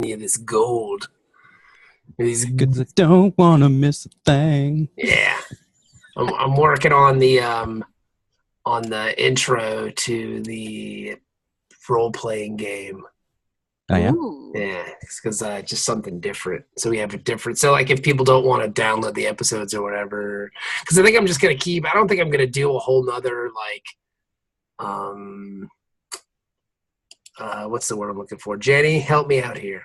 any of this gold. Because I don't want to miss a thing. Yeah. I'm working on the intro to the role-playing game. Oh, yeah? Ooh. Yeah, because just something different. So we have a different. So like, if people don't want to download the episodes or whatever, because I think I'm just gonna keep. I don't think I'm gonna do a whole nother what's the word I'm looking for? Jenny, help me out here.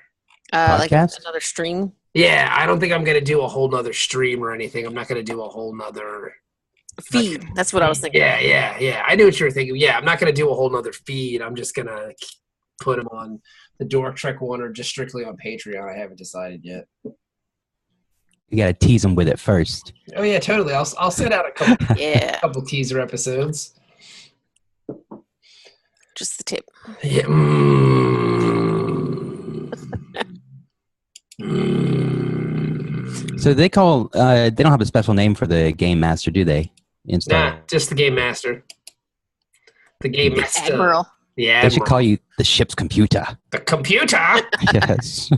Like Podcast? another stream. Yeah, I don't think I'm gonna do a whole nother stream or anything. I'm not gonna do a whole nother Feed. That's what I was thinking. Yeah. I knew what you were thinking. Yeah, I'm not gonna do a whole nother feed. I'm just gonna put them on the Dork Trek one or just strictly on Patreon. I haven't decided yet. You got to tease them with it first. Oh yeah, totally. I'll send out a couple Yeah. couple teaser episodes. Just the tip. Yeah. So they call, they don't have a special name for the Game Master, do they? In Star Nah, just the Game Master. The Game Master. Admiral. Yeah. They should call you the ship's computer. the computer. Yes.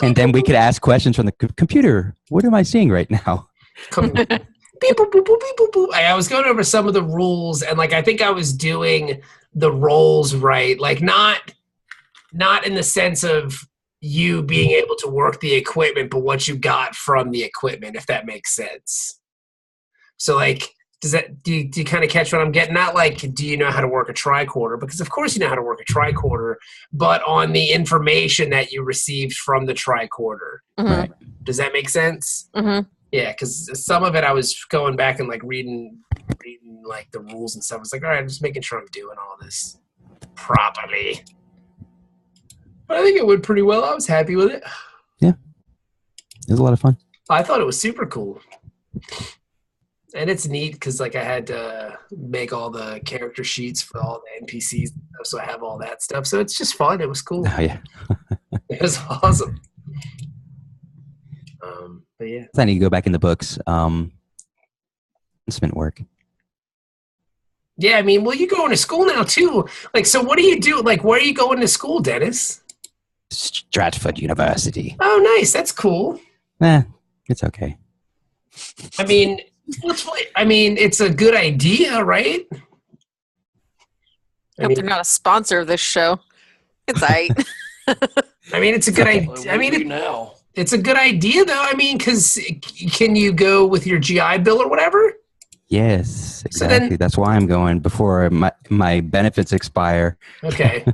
And then we could ask questions from the computer. What am I seeing right now? Beep, boop, boop, boop, beep, boop, boop. I was going over some of the rules, and I think I was doing the roles right. Not in the sense of you being able to work the equipment, but what you got from the equipment, if that makes sense. So do you kind of catch what I'm getting at? Do you know how to work a tricorder? Because of course you know how to work a tricorder, but on the information that you received from the tricorder. Mm-hmm. Right. Does that make sense? Mm-hmm. Yeah, because some of it I was going back and reading the rules and stuff. I was like, all right, I'm just making sure I'm doing all this properly. But I think it went pretty well. I was happy with it. It was a lot of fun. I thought it was super cool. And it's neat because I had to make all the character sheets for all the NPCs, so I have all that stuff. So it's just fun. It was cool. Oh, yeah. It was awesome. But yeah. I need to go back in the books. It's been work. Yeah, I mean, well, you're going to school now too. So what do you do? Where are you going to school, Dennis? Stratford University. Oh, nice. That's cool. It's okay. I mean, it's a good idea, right? Hope they're not a sponsor of this show. It's aight. I mean, it's a good idea. I mean, it's a good idea, though. I mean, because can you go with your GI Bill or whatever? Yes, So exactly. then- That's why I'm going before my benefits expire. Okay.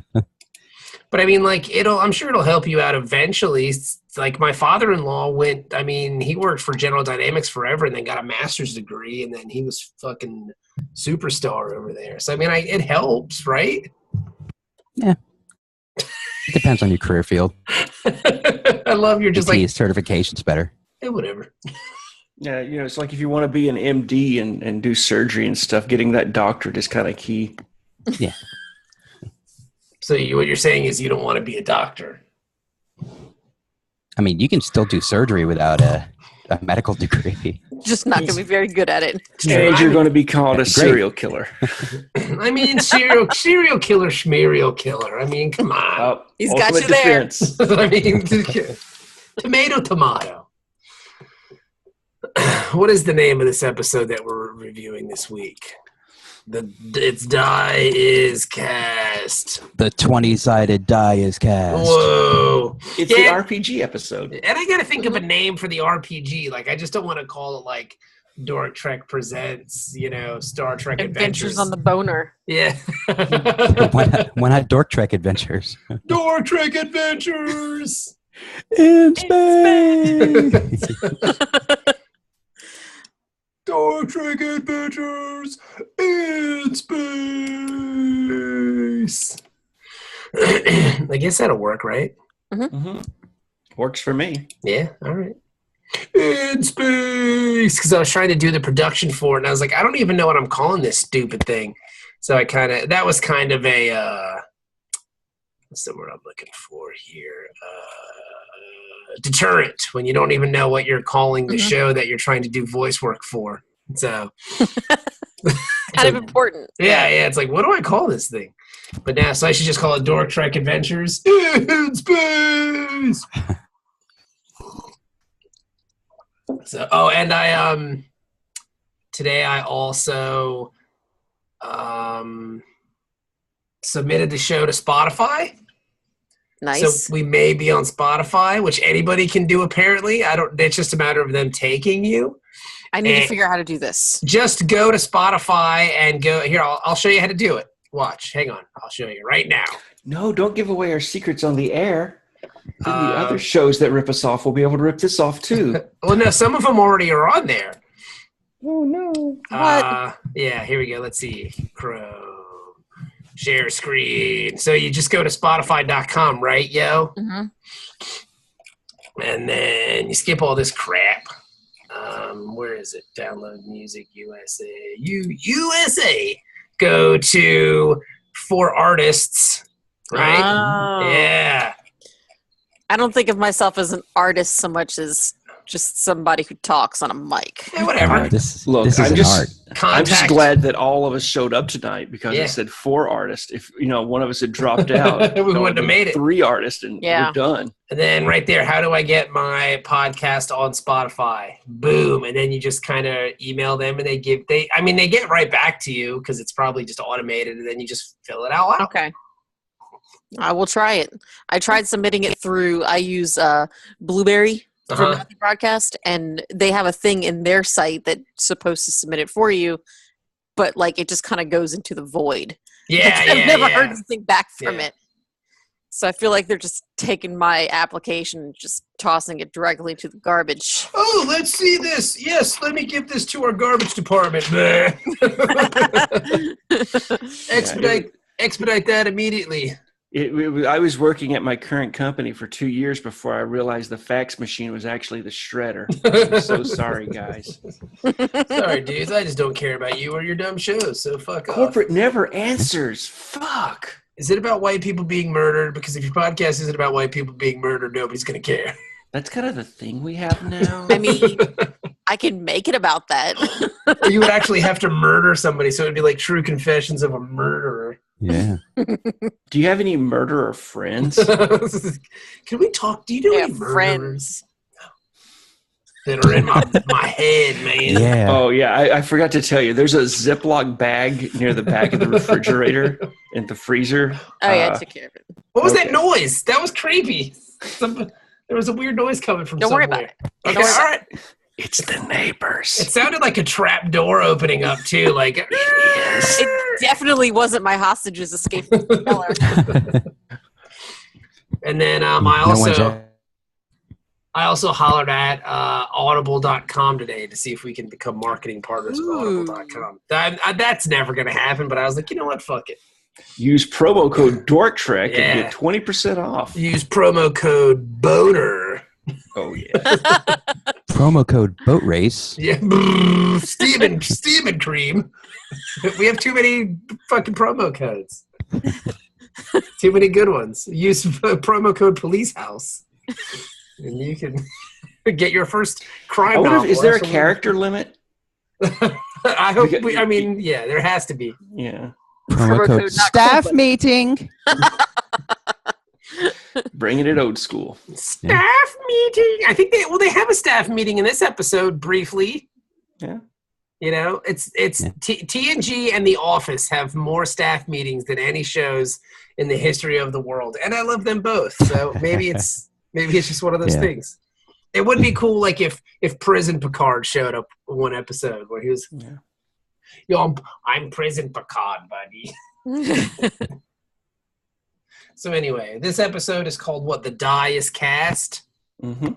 But I mean, I'm sure it'll help you out eventually. My father-in-law went, he worked for General Dynamics forever and then got a master's degree, and then he was fucking superstar over there. So, it helps, right? Yeah. It depends on your career field. I love you're just certification's better. whatever. Yeah, it's like if you want to be an MD and do surgery and stuff, getting that doctorate is kind of key. Yeah. So what you're saying is you don't want to be a doctor. I mean, you can still do surgery without a medical degree. Just not going to be very good at it. And you're going to be called a That'd be great. serial killer. Serial killer, schmerial killer. Come on. Oh, He's got ultimate you there. defense. Tomato. What is the name of this episode that we're reviewing this week? Its die is cast. The 20-sided die is cast. Whoa. It's the RPG episode. And I got to think of a name for the RPG. I just don't want to call it Dork Trek Presents, Star Trek Adventures. On the boner. Yeah. Why not Dork Trek Adventures? Dork Trek Adventures. In space. Dork Trek Adventures in space. I guess that'll work, right? Mm-hmm. Works for me. Yeah, all right. In space. Because I was trying to do the production for it, and I was like, I don't even know what I'm calling this stupid thing. So that was kind of a, what's the word I'm looking for here? Deterrent, when you don't even know what you're calling the show that you're trying to do voice work for. So Kind of important. Yeah. It's what do I call this thing? But now, so I should just call it Dork Trek Adventures in Space. So, and I today I also submitted the show to Spotify. Nice. So we may be on Spotify, which anybody can do apparently. It's just a matter of them taking you. I need to figure out how to do this. Just go to Spotify and go here. I'll show you how to do it. Watch. Hang on. I'll show you right now. No, don't give away our secrets on the air. Then the other shows that rip us off will be able to rip this off too. Well, no, some of them already are on there. Oh no! What? Yeah, here we go. Let's see. Chrome. Share screen. So you just go to Spotify.com, right, yo? Mm-hmm. And then you skip all this crap. Where is it? Download music USA. USA. Go to For Artists, right? Oh. Yeah. I don't think of myself as an artist so much as just somebody who talks on a mic. Yeah, whatever. This Look, is I'm an just- art. I'm just glad that all of us showed up tonight because Yeah. it said 4 artists. If one of us had dropped out, We wouldn't have made it. 3 artists, and Yeah. we're done. And then right there, how do I get my podcast on Spotify? Boom. And then you just kind of email them and they get right back to you because it's probably just automated, and then you just fill it out. Okay. I will try it. I tried submitting it through, I use Blueberry for Uh-huh. Mouthy Broadcast, and they have a thing in their site that's supposed to submit it for you, but like it just kind of goes into the void. Yeah, I've never yeah. heard anything back from Yeah. it. So I feel like they're just taking my application and just tossing it directly to the garbage. Oh, let's see this. Yes, let me give this to our garbage department. Bleh. Expedite that immediately. I was working at my current company for 2 years before I realized the fax machine was actually the shredder. I'm so sorry, guys. Sorry, dudes. I just don't care about you or your dumb shows, so fuck off. Corporate never answers. Fuck. Is it about white people being murdered? Because if your podcast isn't about white people being murdered, nobody's going to care. That's kind of the thing we have now. I mean, I can make it about that. You would actually have to murder somebody, so it would be like True Confessions of a Murderer. Yeah. Do you have any murderer friends? Can we talk? Do you know Yeah, any murderers friends. that are in my head, man? Yeah. Oh, yeah. I forgot to tell you. There's a Ziploc bag near the back of the refrigerator in the freezer. Oh, yeah, I took care of it. What was Okay. that noise? That was creepy. There was a weird noise coming from Don't worry somewhere. about it. Okay, Don't worry all about right. It's the neighbors. It sounded like a trap door opening up, too. Like, It definitely wasn't my hostages escaping from the cellar. And then I also hollered at audible.com today to see if we can become marketing partners with Ooh. audible.com. That's never going to happen, but I was like, you know what? Fuck it. Use promo code DorkTrek Yeah. and get 20% off. Use promo code BONER. Oh, yeah. Promo code boat race. Yeah. Steam cream. We have too many fucking promo codes. Too many good ones. Use promo code Police House. And you can get your first crime novel. Is there a Absolutely. character limit? I hope. Yeah, there has to be. Yeah. Promo Promo code code not staff cool, but- meeting. Bringing it old school. Staff meeting. I think they have a staff meeting in this episode briefly. Yeah. You know, it's Yeah. TNG and The Office have more staff meetings than any shows in the history of the world, and I love them both. So maybe it's just one of those Yeah. things. It would be cool, like if Prison Picard showed up in one episode where he was, Yeah. "Yo, I'm Prison Picard, buddy." So anyway, this episode is called "What the Die is Cast." Mm-hmm.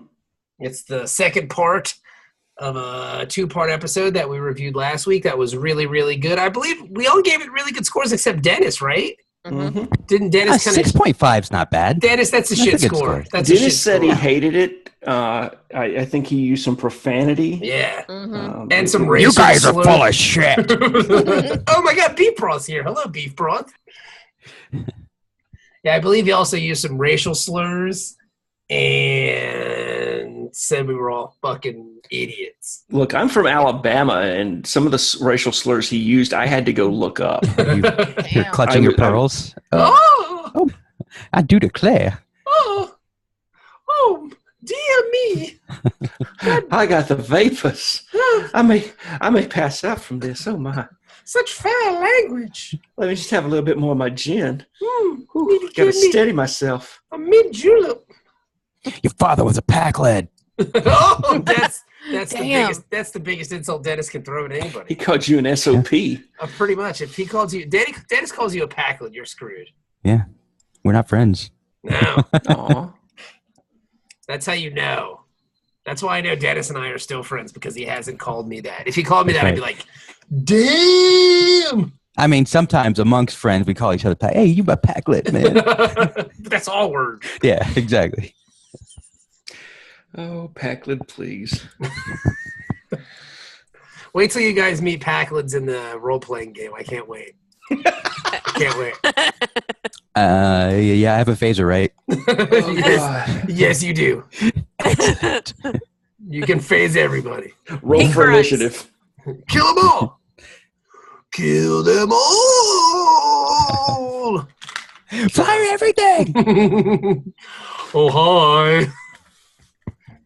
It's the second part of a 2-part episode that we reviewed last week. That was really, really good. I believe we all gave it really good scores except Dennis, right? Mhm. Didn't Dennis kind of 6.5 is not bad. Dennis? That's a That's shit a good score. score. That's a shit Dennis said he score. hated it. I think he used some profanity. Yeah, Mhm. and some You racial guys are slurs. full of shit. Oh my God, Beef Broth's here. Hello, Beef Broth. Yeah, I believe he also used some racial slurs and said we were all fucking idiots. Look, I'm from Alabama, and some of the racial slurs he used, I had to go look up. You're clutching your pearls. Oh, I do declare. oh, dear me. I got the vapors. I may pass out from this. Oh my! Such foul language. Let me just have a little bit more of my gin. Need to Got to give me steady myself. a mint julep. Your father was a pack lad. Oh, that's Damn. the biggest insult Dennis can throw at He anybody. called you an SOP. Pretty much. If he calls you, Dennis calls you a packlet, you're screwed. Yeah. We're not friends. No, Aw. that's how you know. That's why I know Dennis and I are still friends, because he hasn't called me that. If he called me that, I'd be like, damn. I mean, sometimes amongst friends, we call each other pack. Hey, you my packlet, man. But that's all words. Yeah, exactly. Oh, Packlid, please. Wait till you guys meet Packlets in the role-playing game. I can't wait. Can't wait. Yeah, I have a phaser, right? Oh, God. Yes, you do. Excellent. You can phase everybody. Roll Pink for fries. initiative. Kill them all. Kill them all. Fire everything. Oh, hi.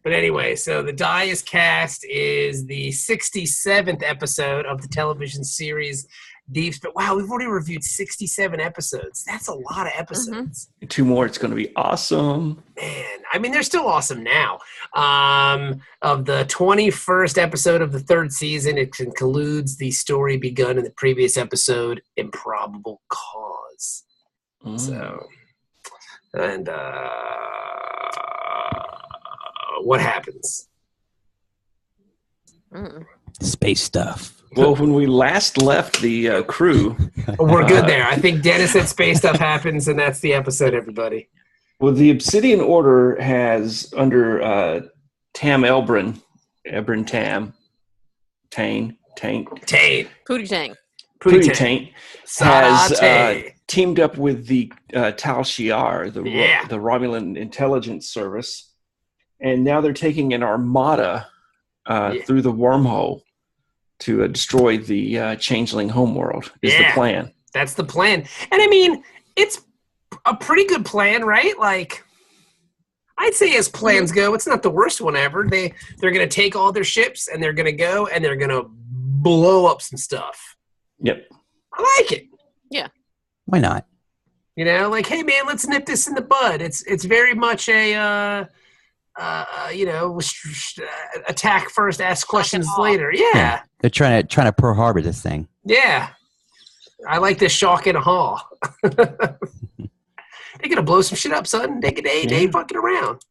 But anyway, so the Die is Cast is the 67th episode of the television series Deep Space. Wow, we've already reviewed 67 episodes. That's a lot of episodes. 2 more. It's going to be awesome. Man, I mean, they're still awesome now. Of the 21st episode of the 3rd season, it concludes the story begun in the previous episode, Improbable Cause. So, and what happens? Space stuff. Well, when we last left the crew, We're good there. I think Dennis said space stuff happens, and that's the episode, everybody. well, the Obsidian Order has under Tam Elbrin Tam, Tain, Tain. Pootie Tang. Pootie Taint has Sarate. teamed up with the Tal Shiar, the Yeah. the Romulan intelligence service, and now they're taking an armada through the wormhole to destroy the changeling homeworld. Is the plan? That's the plan. And I mean, it's a pretty good plan, right? Like, I'd say as plans go, it's not the worst one ever. They're going to take all their ships, and they're going to go, and they're going to blow up some stuff. Yep. I like it. Why not? You know, like, hey man, let's nip this in the bud. It's very much a attack first, ask questions later. Yeah. They're trying to Pearl Harbor this thing. Yeah. I like this shock and awe. They're gonna blow some shit up, son. They ain't fucking around.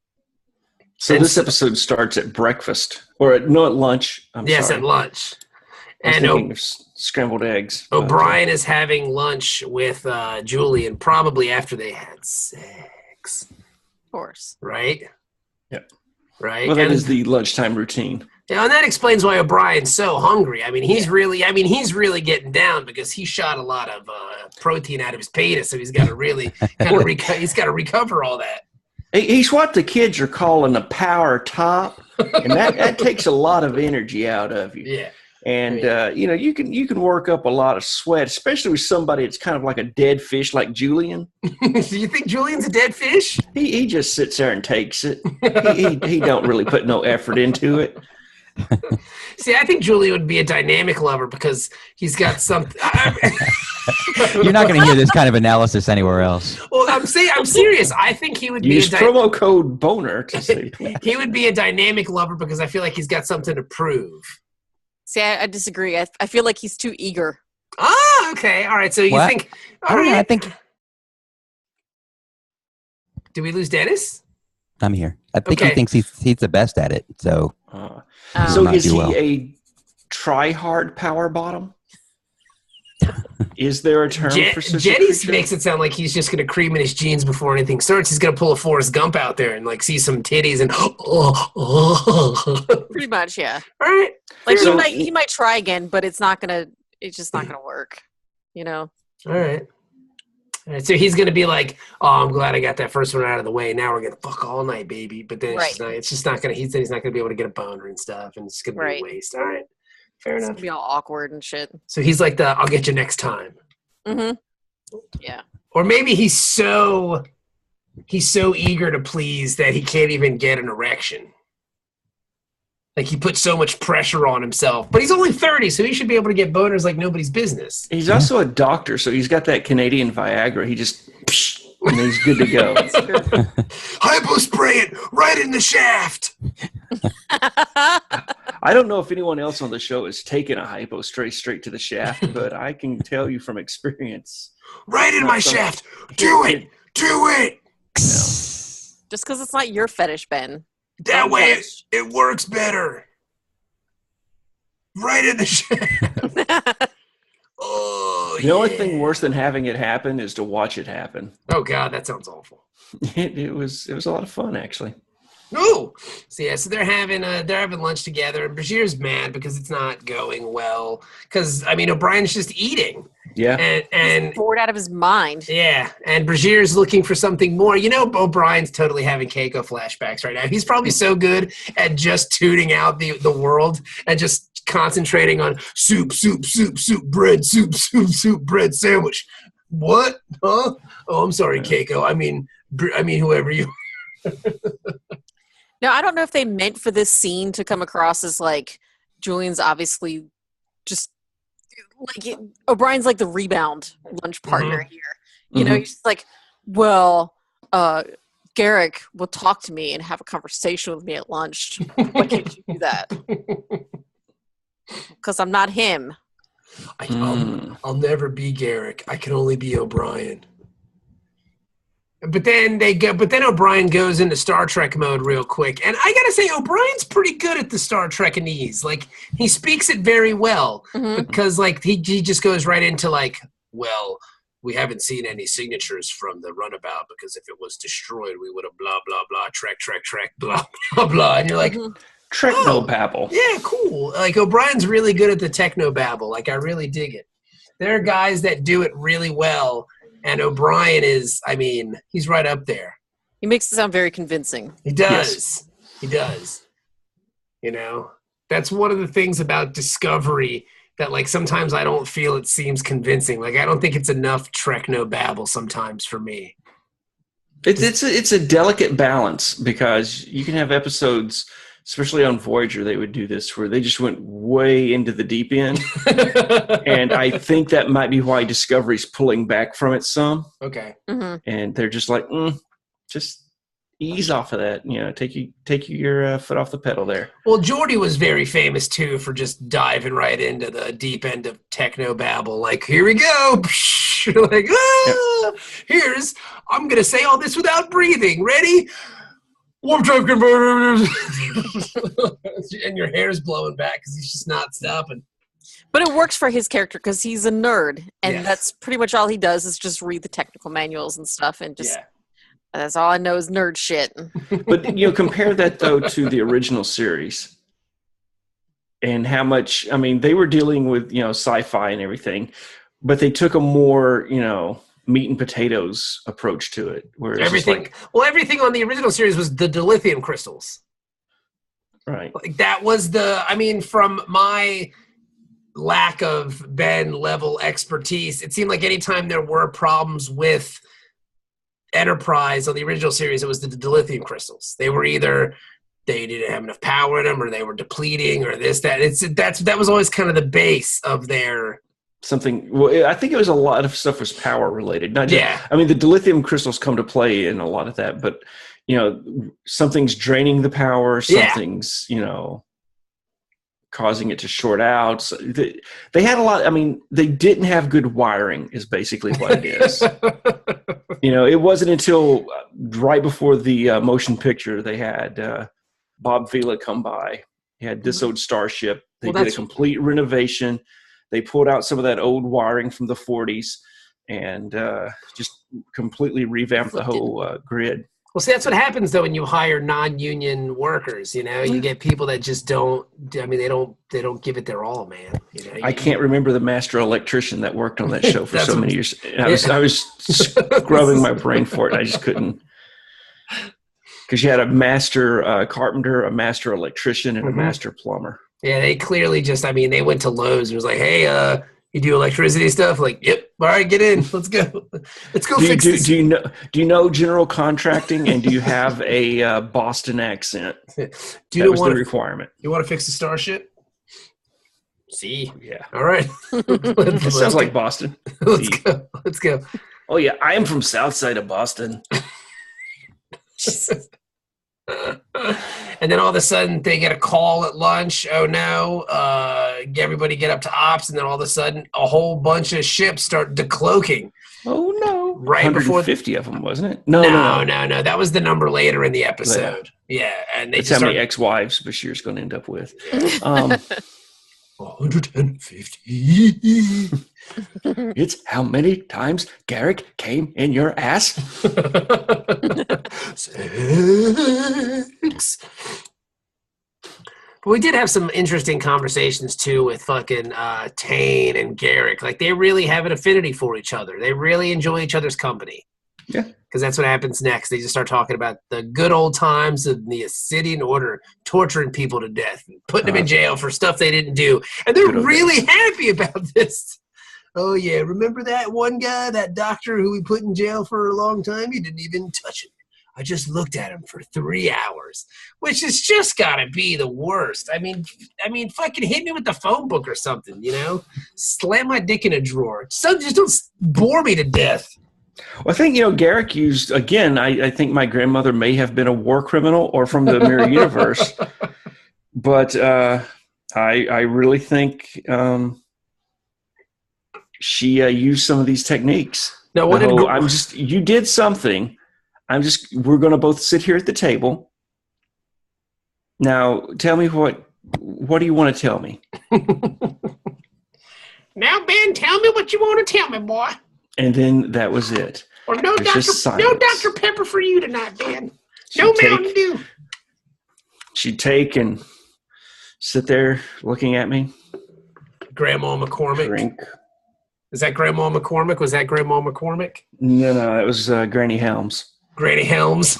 So this episode starts at breakfast, or at lunch. Yes, sorry. at lunch. I was And thinking of scrambled eggs. O'Brien is having lunch with Julian, probably after they had sex. Of course. Right? Yep. Right? Well, that And- is the lunchtime routine. Yeah, and that explains why O'Brien's so hungry. I mean, he's really getting down because he shot a lot of protein out of his penis, so he's got to really he's got to recover all that. He's what the kids are calling a power top, and that takes a lot of energy out of you. Yeah. And you can work up a lot of sweat, especially with somebody that's kind of like a dead fish, like Julian. Do you think Julian's a dead fish? He just sits there and takes it. He don't really put no effort into it. See, I think Julian would be a dynamic lover because he's got something. You're not going to hear this kind of analysis anywhere else. Well, I'm serious. I think he would be Use promo code BONER to say. he would be a dynamic lover because I feel like he's got something to prove. See, I disagree. I feel like he's too eager. Ah, okay. All right. So you What? think? I All don't know. I right. think Did we lose Dennis? I'm here. I think Okay. he thinks he's the best at it. So So not is do he well. a try-hard power bottom? Is there a term for such a Jetty's creature? makes it sound like he's just going to cream in his jeans before anything starts. He's going to pull a Forrest Gump out there and like see some titties and Pretty much, yeah. All right. Like So- he might try again, but it's just not gonna work. You know. All right. And so he's going to be like, oh, I'm glad I got that first one out of the way. Now we're going to fuck all night, baby. But then it's just not going to, he said he's not going to be able to get a boner and stuff. And it's going to be a waste. All right. Fair enough. It's going to be all awkward and shit. So he's like I'll get you next time. Mm-hmm. Yeah. Or maybe he's so eager to please that he can't even get an erection. Like he puts so much pressure on himself, but he's only 30, so he should be able to get boners like nobody's business. He's also a doctor, so he's got that Canadian Viagra. He just, and he's good to go. Hypo spray it right in the shaft. I don't know if anyone else on the show has taken a hypo straight to the shaft, but I can tell you from experience. Right in my shaft. Do it. Do it. Just because it's not your fetish, Ben. That way it works better. Right in the shaft. Oh, the only thing worse than having it happen is to watch it happen. Oh God, that sounds awful. It was a lot of fun, actually. Oh, so they're having lunch together, and Bashir's mad because it's not going well. Because O'Brien's just eating. Yeah, and he's bored out of his mind. Yeah, and Bashir's looking for something more. O'Brien's totally having Keiko flashbacks right now. He's probably so good at just tuning out the world and just concentrating on soup, bread, soup, bread sandwich. What? Huh? Oh, I'm sorry, Keiko. I mean whoever you. Now, I don't know if they meant for this scene to come across as like Julian's obviously just like O'Brien's like the rebound lunch partner here. He's just like, well, Garrick will talk to me and have a conversation with me at lunch. Why can't you do that? Because I'm not him. I'll never be Garrick. I can only be O'Brien. But then O'Brien goes into Star Trek mode real quick. And I gotta say, O'Brien's pretty good at the Star Trekanese. Like, he speaks it very well. Because, like, he just goes right into, like, well, we haven't seen any signatures from the runabout because if it was destroyed, we would have blah, blah, blah, trek, blah, blah, blah. And you're like, Technobabble. Yeah, cool. Like, O'Brien's really good at the technobabble. Like, I really dig it. There are guys that do it really well. And O'Brien is, he's right up there. He makes it sound very convincing. He does. Yes. He does. That's one of the things about Discovery that, like, sometimes I don't feel it seems convincing. Like, I don't think it's enough Trek-no-babble sometimes for me. It's a delicate balance because you can have episodes, especially on Voyager, they would do this where they just went way into the deep end. And I think that might be why Discovery's pulling back from it some. Okay. And they're just like, just ease off of that. Take your foot off the pedal there. Well, Geordi was very famous, too, for just diving right into the deep end of techno-babble. Like, here we go. Like, I'm going to say all this without breathing. Ready? Warp drive converters. And your hair's blowing back because he's just not stopping. But it works for his character because he's a nerd. And that's pretty much all he does is just read the technical manuals and stuff. And just that's all I know is nerd shit. But, compare that, though, to the original series. And how much, they were dealing with, sci-fi and everything. But they took a more, meat and potatoes approach to it. Where everything on the original series was the dilithium crystals. Right. Like that was from my lack of Ben level expertise, it seemed like anytime there were problems with Enterprise on the original series, it was the dilithium crystals. They were either they didn't have enough power in them or they were depleting or this, that. That was always kind of the base of their something. Well, I think it was a lot of stuff was power related. Not just, the dilithium crystals come to play in a lot of that, but something's draining the power, something's causing it to short out. So they had a lot. They didn't have good wiring is basically what it is. It wasn't until right before the motion picture they had Bob Vila come by. He had this old starship. They did a complete renovation. They pulled out some of that old wiring from the 40s and just completely revamped the whole grid. Well, see, that's what happens though when you hire non-union workers. You know, you get people that just don't. I mean, they don't give it their all, man. You know, I can't remember the master electrician that worked on that show for so many years. And I was scrubbing my brain for it. I just couldn't. Because you had a master carpenter, a master electrician, and a master plumber. Yeah, they clearly just. I mean, they went to Lowe's and was like, "Hey, you do electricity stuff?" Like, "Yep, all right, get in. Let's go. Let's go fix this." Do you know general contracting, and do you have a Boston accent? That was the requirement. You want to fix the Starship? See, yeah. All right. That sounds like Boston. Let's go. Oh yeah, I am from South Side of Boston. And then all of a sudden they get a call at lunch. Oh no, everybody get up to ops, and then all of a sudden a whole bunch of ships start decloaking. Oh no. Right before 150 of them, wasn't it? No. That was the number later in the episode. Yeah, and they That's how many ex-wives Bashir's going to end up with. 150. It's how many times Garrick came in your ass? 6. But we did have some interesting conversations too with fucking Tain and Garrick. Like, they really have an affinity for each other. They really enjoy each other's company. Yeah. Because that's what happens next. They just start talking about the good old times of the Ascidian Order torturing people to death and putting them in jail for stuff they didn't do. And they're really happy about this. Oh, yeah. Remember that one guy, that doctor who we put in jail for a long time? He didn't even touch him. I just looked at him for 3 hours, which has just got to be the worst. I mean, fucking hit me with the phone book or something, you know? Slam my dick in a drawer. So just don't bore me to death. Well, I think, Garrick used, again, I think my grandmother may have been a war criminal or from the mirror universe. But I really think she used some of these techniques. Now, you did something. We're going to both sit here at the table. Now, tell me what do you want to tell me? Now, Ben, tell me what you want to tell me, boy. And then that was it. Or no Dr. Pepper for you tonight, Ben. No Mountain Dew. She'd take and sit there looking at me. Grandma McCormick. Drink. Is that Grandma McCormick? Was that Grandma McCormick? No, it was Granny Helms. Granny Helms.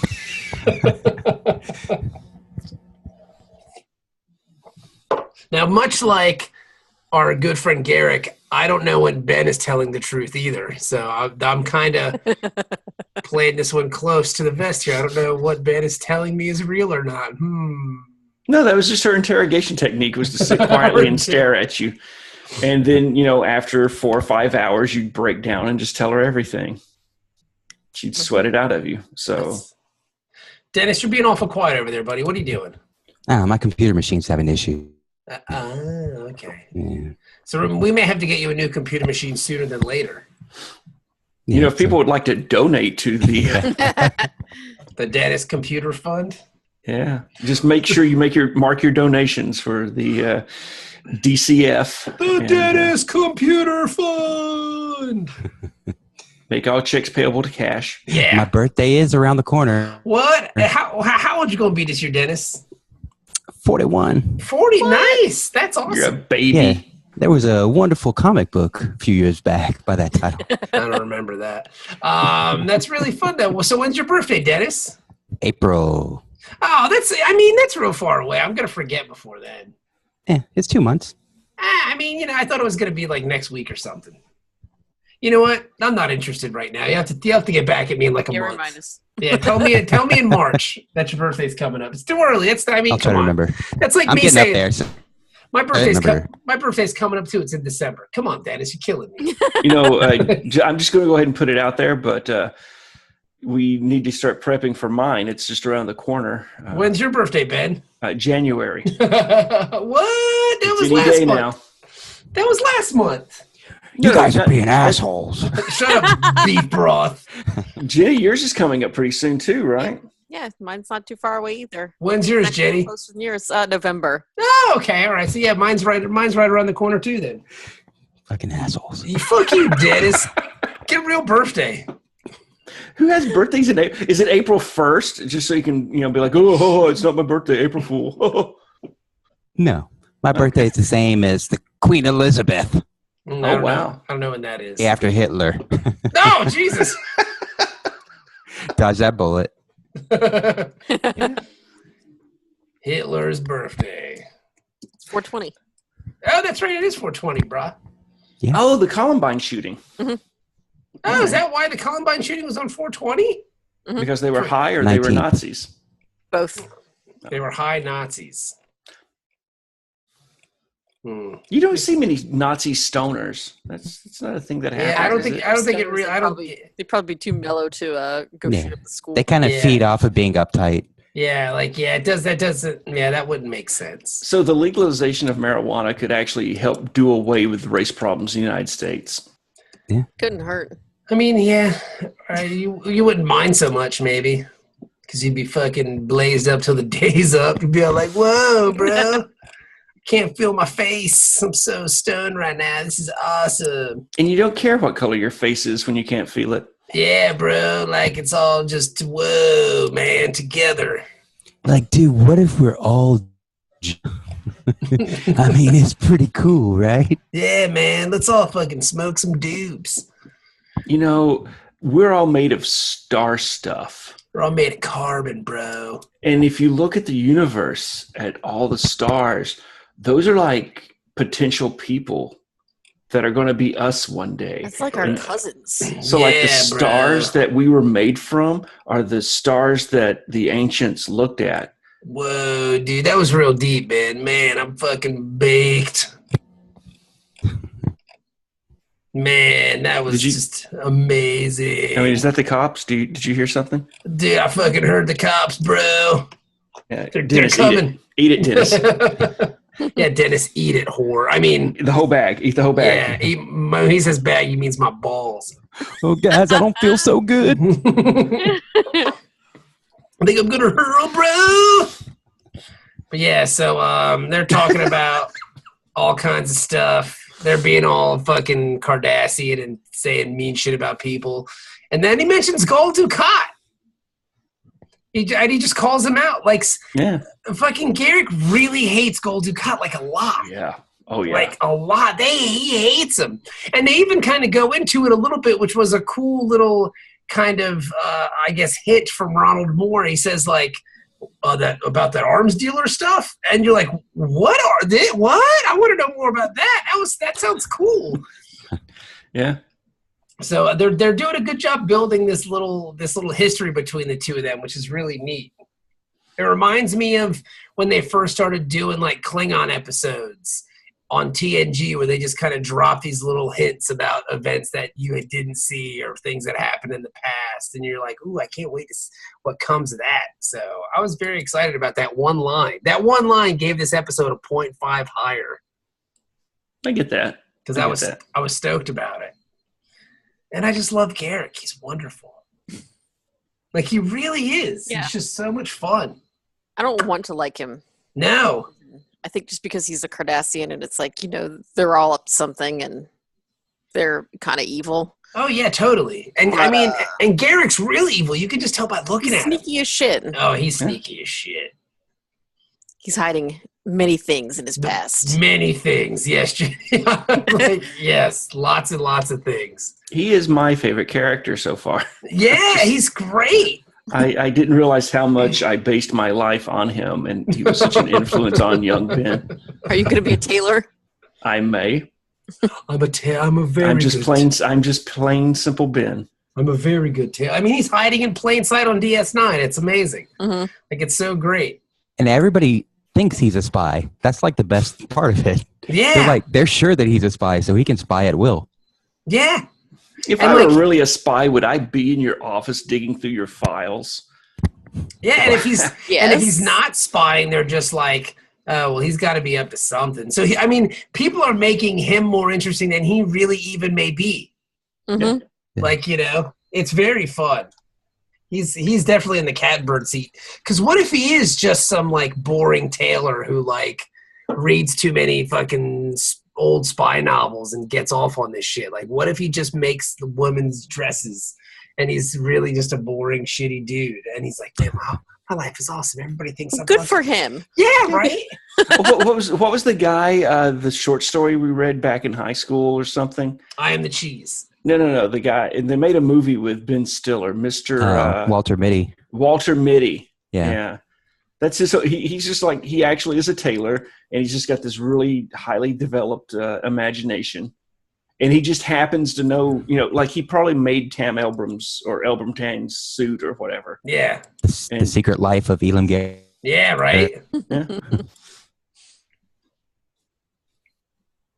Now, much like our good friend Garrick, I don't know when Ben is telling the truth either. So I'm kind of playing this one close to the vest here. I don't know what Ben is telling me is real or not. No, that was just her interrogation technique, was to sit quietly and stare at you. And then, after 4 or 5 hours, you'd break down and just tell her everything. She'd sweat it out of you. So, Dennis, you're being awful quiet over there, buddy. What are you doing? My computer machine's having issues. Okay. Yeah. So we may have to get you a new computer machine sooner than later. Yeah, if people would like to donate to the the Dennis Computer Fund. Yeah, just make sure you mark your donations for the DCF. The Dennis Computer Fund. Make all checks payable to cash. Yeah. My birthday is around the corner. What? How old you going to be this year, Dennis? 41. 40? What? Nice. That's awesome. You're a baby. Yeah. There was a wonderful comic book a few years back by that title. I don't remember that. That's really fun, though. So when's your birthday, Dennis? April. Oh, that's real far away. I'm going to forget before then. Yeah, it's 2 months. I thought it was going to be like next week or something. You know what? I'm not interested right now. You have to get back at me in like a month. Remind us. Yeah, tell me in March that your birthday's coming up. It's too early. I'll try to remember. That's like I'm me getting saying up there. So my birthday's coming up too. It's in December. Come on, Dennis, you're killing me. I'm just going to go ahead and put it out there, but we need to start prepping for mine. It's just around the corner. When's your birthday, Ben? January. What? That was last month. Now. That was last month. You guys are being assholes. Shut up, beef broth. Jenny, yours is coming up pretty soon too, right? Yeah, mine's not too far away either. When's yours, Jenny? Closer than yours, November. Oh, okay, all right. So yeah, mine's right around the corner too. Then. Fucking assholes. Fuck you, Dennis. Get a real birthday. Who has birthdays in April? Is it April 1st? Just so you can, be like, oh, it's not my birthday, April Fool. No. My birthday is the same as the Queen Elizabeth. I wow. I don't know when that is. After Hitler. Oh, Jesus. Dodge that bullet. Hitler's birthday. It's 420. Oh, that's right. It is 420, brah. Yeah. Oh, the Columbine shooting. Mm-hmm. Oh, is that why the Columbine shooting was on 420? Mm-hmm. Because they were high or they were 19. Nazis? Both. They were high Nazis. You don't see many Nazi stoners. It's not a thing that happens. Yeah, I don't think it really. I don't. They'd probably be too mellow to go shoot up the school. They kind of feed off of being uptight. Yeah, it does. That doesn't. Yeah, that wouldn't make sense. So the legalization of marijuana could actually help do away with race problems in the United States. Yeah, couldn't hurt. I mean, yeah, you wouldn't mind so much maybe, because you'd be fucking blazed up till the day's up. You'd be all like, "Whoa, bro." Can't feel my face. I'm so stoned right now. This is awesome. And you don't care what color your face is when you can't feel it. Yeah, bro. Like, it's all just, whoa, man, together. Like, dude, what if we're all... I mean, it's pretty cool, right? Yeah, man. Let's all fucking smoke some dupes. We're all made of star stuff. We're all made of carbon, bro. And if you look at the universe, at all the stars... Those are like potential people that are going to be us one day. It's like our cousins. So like the stars that we were made from are the stars that the ancients looked at. Whoa, dude, that was real deep, man. Man, I'm fucking baked. Man, that was just amazing. I mean, is that the cops? Did you hear something? Dude, I fucking heard the cops, bro. Yeah, They're coming. Eat it, Dennis. Yeah, Dennis, eat it, whore. I mean, the whole bag. Eat the whole bag. Yeah, when he says bag, he means my balls. Oh, guys, I don't feel so good. I think I'm gonna hurl, bro. But yeah, so they're talking about all kinds of stuff. They're being all fucking Cardassian and saying mean shit about people. And then he mentions Gul Dukat. He just calls him out. Like, yeah. Fucking Garrick really hates Gul Dukat, like, a lot. Yeah. Oh, yeah. Like, a lot. He hates him. And they even kind of go into it a little bit, which was a cool little kind of, I guess, hit from Ronald Moore. He says, like, about that arms dealer stuff. And you're like, what are they? What? I want to know more about that. That sounds cool. Yeah. So they're doing a good job building this little history between the two of them, which is really neat. It reminds me of when they first started doing like Klingon episodes on TNG, where they just kind of drop these little hints about events that you didn't see or things that happened in the past, and you're like, "Ooh, I can't wait to see what comes of that." So I was very excited about that one line. That one line gave this episode a 0.5 higher. I get that because I was stoked about it. And I just love Garrick. He's wonderful. Like, he really is. Yeah. He's just so much fun. I don't want to like him. No. I think just because he's a Cardassian and it's like, they're all up to something and they're kind of evil. Oh, yeah, totally. And I mean, and Garrick's really evil. You can just tell by looking at him. Sneaky as shit. Oh, he's sneaky as shit. He's hiding many things in his past. Many things, yes. Like, yes, lots and lots of things. He is my favorite character so far. Yeah, he's great. I didn't realize how much I based my life on him, and he was such an influence on young Ben. Are you going to be a tailor? I may. I'm just plain simple Ben. I'm a very good tailor. I mean, he's hiding in plain sight on DS9. It's amazing. Mm-hmm. Like, it's so great. And everybody thinks he's a spy. That's like the best part of it. Yeah. They're sure that he's a spy, so he can spy at will. Yeah. If I were really a spy, would I be in your office digging through your files? Yeah, and if he's not spying, they're just like, oh, well, he's got to be up to something. So people are making him more interesting than he really even may be. Mm-hmm. Like, it's very fun. He's definitely in the catbird seat. Because what if he is just some like boring tailor who like reads too many fucking old spy novels and gets off on this shit? Like, what if he just makes the women's dresses and he's really just a boring, shitty dude. And he's like, damn, wow, my life is awesome. Everybody thinks I'm Good fucking-" for him. Yeah, right? What was the guy, the short story we read back in high school or something? I am the cheese. No, the guy. And they made a movie with Ben Stiller, Mr. Walter Mitty. Walter Mitty. Yeah. That's just he's just like, he actually is a tailor, and he's just got this really highly developed imagination, and he just happens to know, like he probably made Tam Elbrum's or Elbrum Tain's suit or whatever. Yeah. The Secret Life of Elam Gay. Yeah, right? Yeah.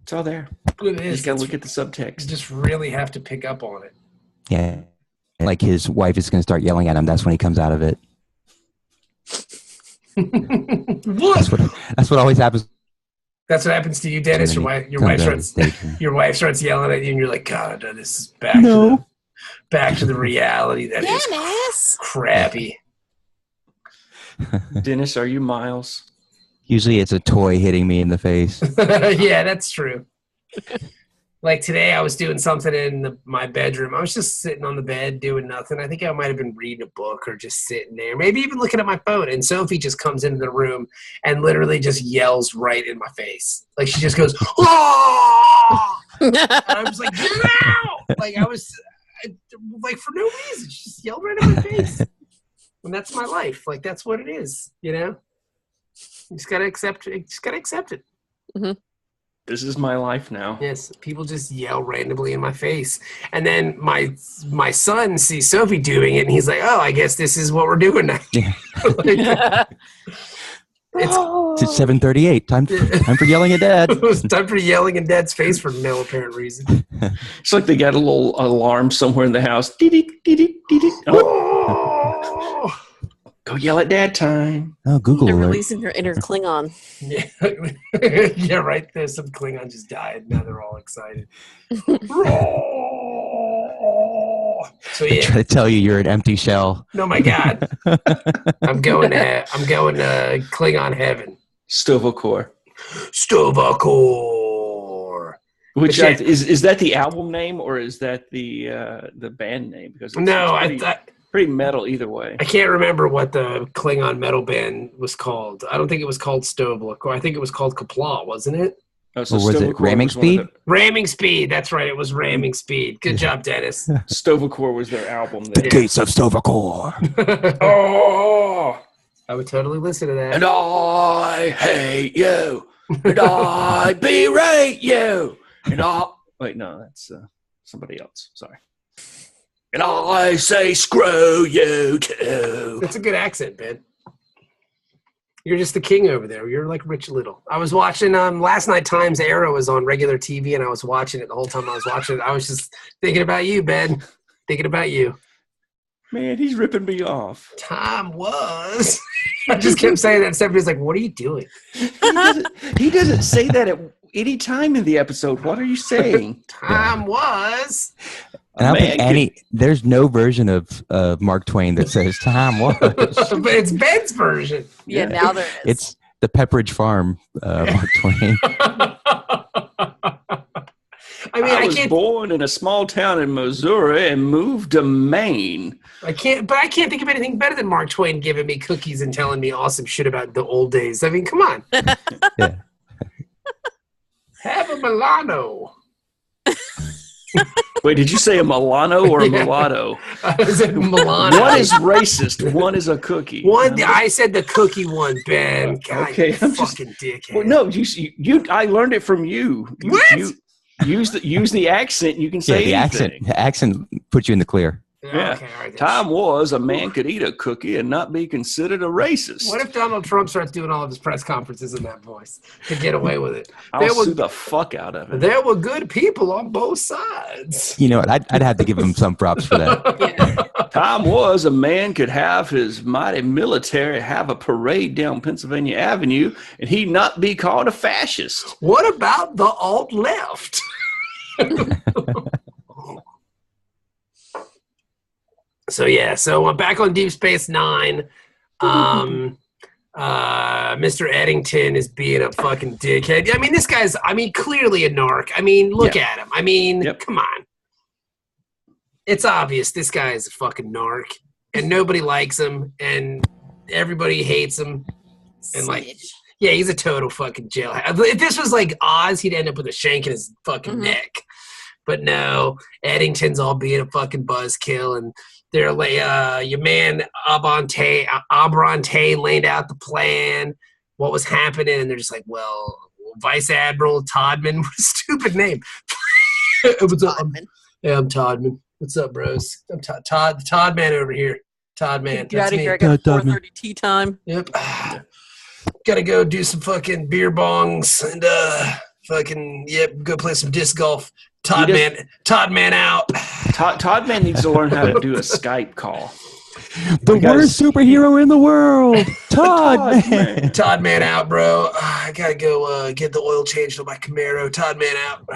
It's all there. It You is. just gotta look at the You subtext. just really have to pick up on it. Yeah. Like his wife is going to start yelling at him. That's when he comes out of it. What? That's what always happens. That's what happens to you, Dennis. Your wife starts yelling at you, and you're like, God, this is back to the reality that is Dennis! crappy. Dennis, are you Miles? Usually it's a toy hitting me in the face. Yeah, that's true. Like today, I was doing something in my bedroom. I was just sitting on the bed doing nothing. I think I might have been reading a book or just sitting there, maybe even looking at my phone. And Sophie just comes into the room and literally just yells right in my face. Like she just goes, "Oh!" And I was like, "Get out!" Like like for no reason. She just yelled right in my face. And that's my life. Like that's what it is. You just gotta accept it. Just gotta accept it. Mm-hmm. This is my life now. Yes, people just yell randomly in my face. And then my son sees Sophie doing it, and he's like, oh, I guess this is what we're doing now. Yeah. It's It's 7:38. Time for yelling at Dad. it was time for yelling in Dad's face for no apparent reason. It's like they got a little alarm somewhere in the house. Oh, go yell at Dad time. Oh, Google They're alert. releasing their inner Klingon. Yeah, right. There's some Klingon just died. Now they're all excited. So They yeah. try to tell you you're an empty shell. Oh my God. I'm going to Klingon heaven. Stovokor. Stovokor. Which But yeah. is that the album name, or is that the band name? Because it's pretty metal either way. I can't remember what the Klingon metal band was called. I don't think it was called Stovokor. I think it was called Kapla, wasn't it? Oh, so Or was it Stovokor Ramming was one of Speed? Ramming Speed. That's right. It was Ramming Speed. Good job, Dennis. Stovokor was their album. The Gates of Stovokor. Oh, I would totally listen to that. and I hate you, and I berate you, and I wait. No, that's somebody else. Sorry. And I say screw you too. That's a good accent, Ben. You're just the king over there. You're like Rich Little. I was watching last night. Times Arrow was on regular TV, and I was watching it the whole time I was watching it. I was just thinking about you, Ben. Thinking about you. Man, he's ripping me off. Time was. I just kept saying that, and Stephanie's like, "What are you doing?" He doesn't say that at any time in the episode. What are you saying? Time was. And I don't think there's no version of Mark Twain that says time was. But it's Ben's version. Yeah, now there is. It's the Pepperidge Farm Mark Twain. I was born in a small town in Missouri and moved to Maine. I can't think of anything better than Mark Twain giving me cookies and telling me awesome shit about the old days. I mean, come on. Yeah. Have a Milano. Wait, did you say a Milano or a Yeah. mulatto? I said Milano. One is racist. One is a cookie. I said the cookie one, Ben. God, Okay, you I'm just- fucking dickhead. Well, no, you. I learned it from you. What? You use the accent. You can say anything. The accent puts you in the clear. Yeah. Okay, all right. Time was a man could eat a cookie and not be considered a racist. What if Donald Trump starts doing all of his press conferences in that voice to get away with it? I'll sue the fuck out of it. There were good people on both sides. You know what? I'd have to give him some props for that. Time was a man could have his mighty military have a parade down Pennsylvania Avenue and he not be called a fascist. What about the alt left? So I'm back on Deep Space Nine. Mr. Eddington is being a fucking dickhead. I mean, this guy's, clearly a narc. I mean, look at him. I mean, come on. it's obvious this guy is a fucking narc, and nobody likes him, and everybody hates him, and like, yeah, he's a total fucking jailhouse. If this was like Oz, he'd end up with a shank in his fucking neck. But no, Eddington's all being a fucking buzzkill, and they're like, your man Abron laid out the plan, what was happening, and they're just like, well, Vice Admiral Todman, what a stupid name. What's up? I'm Todman. What's up, bros? I'm Todd man over here. Todd man. Get out of here. I got 4:30 tea time. Yep. Gotta go do some fucking beer bongs and go play some disc golf. Todd man out. Todd man needs to learn how to do a Skype call. The worst superhero in the world, Todd man. Todd man out, bro. I gotta go get the oil changed on my Camaro. Todd man out.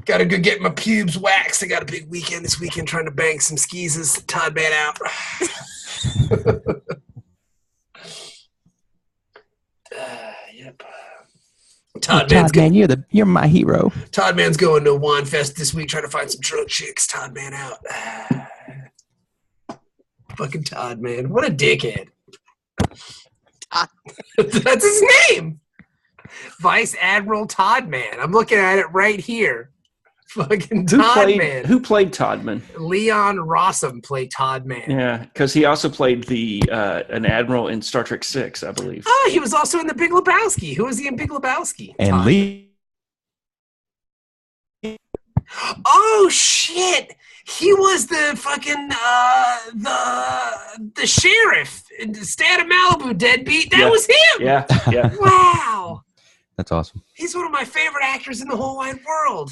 Gotta go get my pubes waxed. I got a big weekend this weekend trying to bang some skeezes. Todd man out. Yep. Todd man, you're my hero. Todd man's going to Wine Fest this week trying to find some drunk chicks. Todd man out. Fucking Todd man. What a dickhead. That's his name. Vice Admiral Todd man. I'm looking at it right here. Fucking Todd man. Who played Todman? Leon Rossum played Todd man. Yeah, because he also played an admiral in Star Trek VI, I believe. Oh, he was also in The Big Lebowski. Who was he in Big Lebowski? And Todd. Lee. Oh shit! He was the fucking the sheriff in the State of Malibu deadbeat. That was him. Yeah. Wow. That's awesome. He's one of my favorite actors in the whole wide world.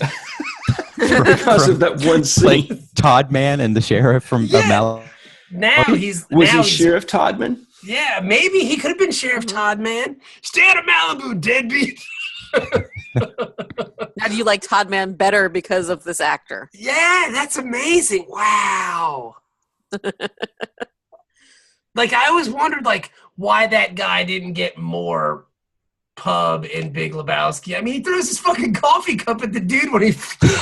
Because of that one scene. Todd man and the sheriff from Malibu. Was he Sheriff Todman? Yeah, maybe he could have been Sheriff Todd man. Stay out of Malibu, deadbeat. Now do you like Todd man better because of this actor? Yeah, that's amazing. Wow. Like I always wondered why that guy didn't get more pub in Big Lebowski. I mean, he throws his fucking coffee cup at the dude when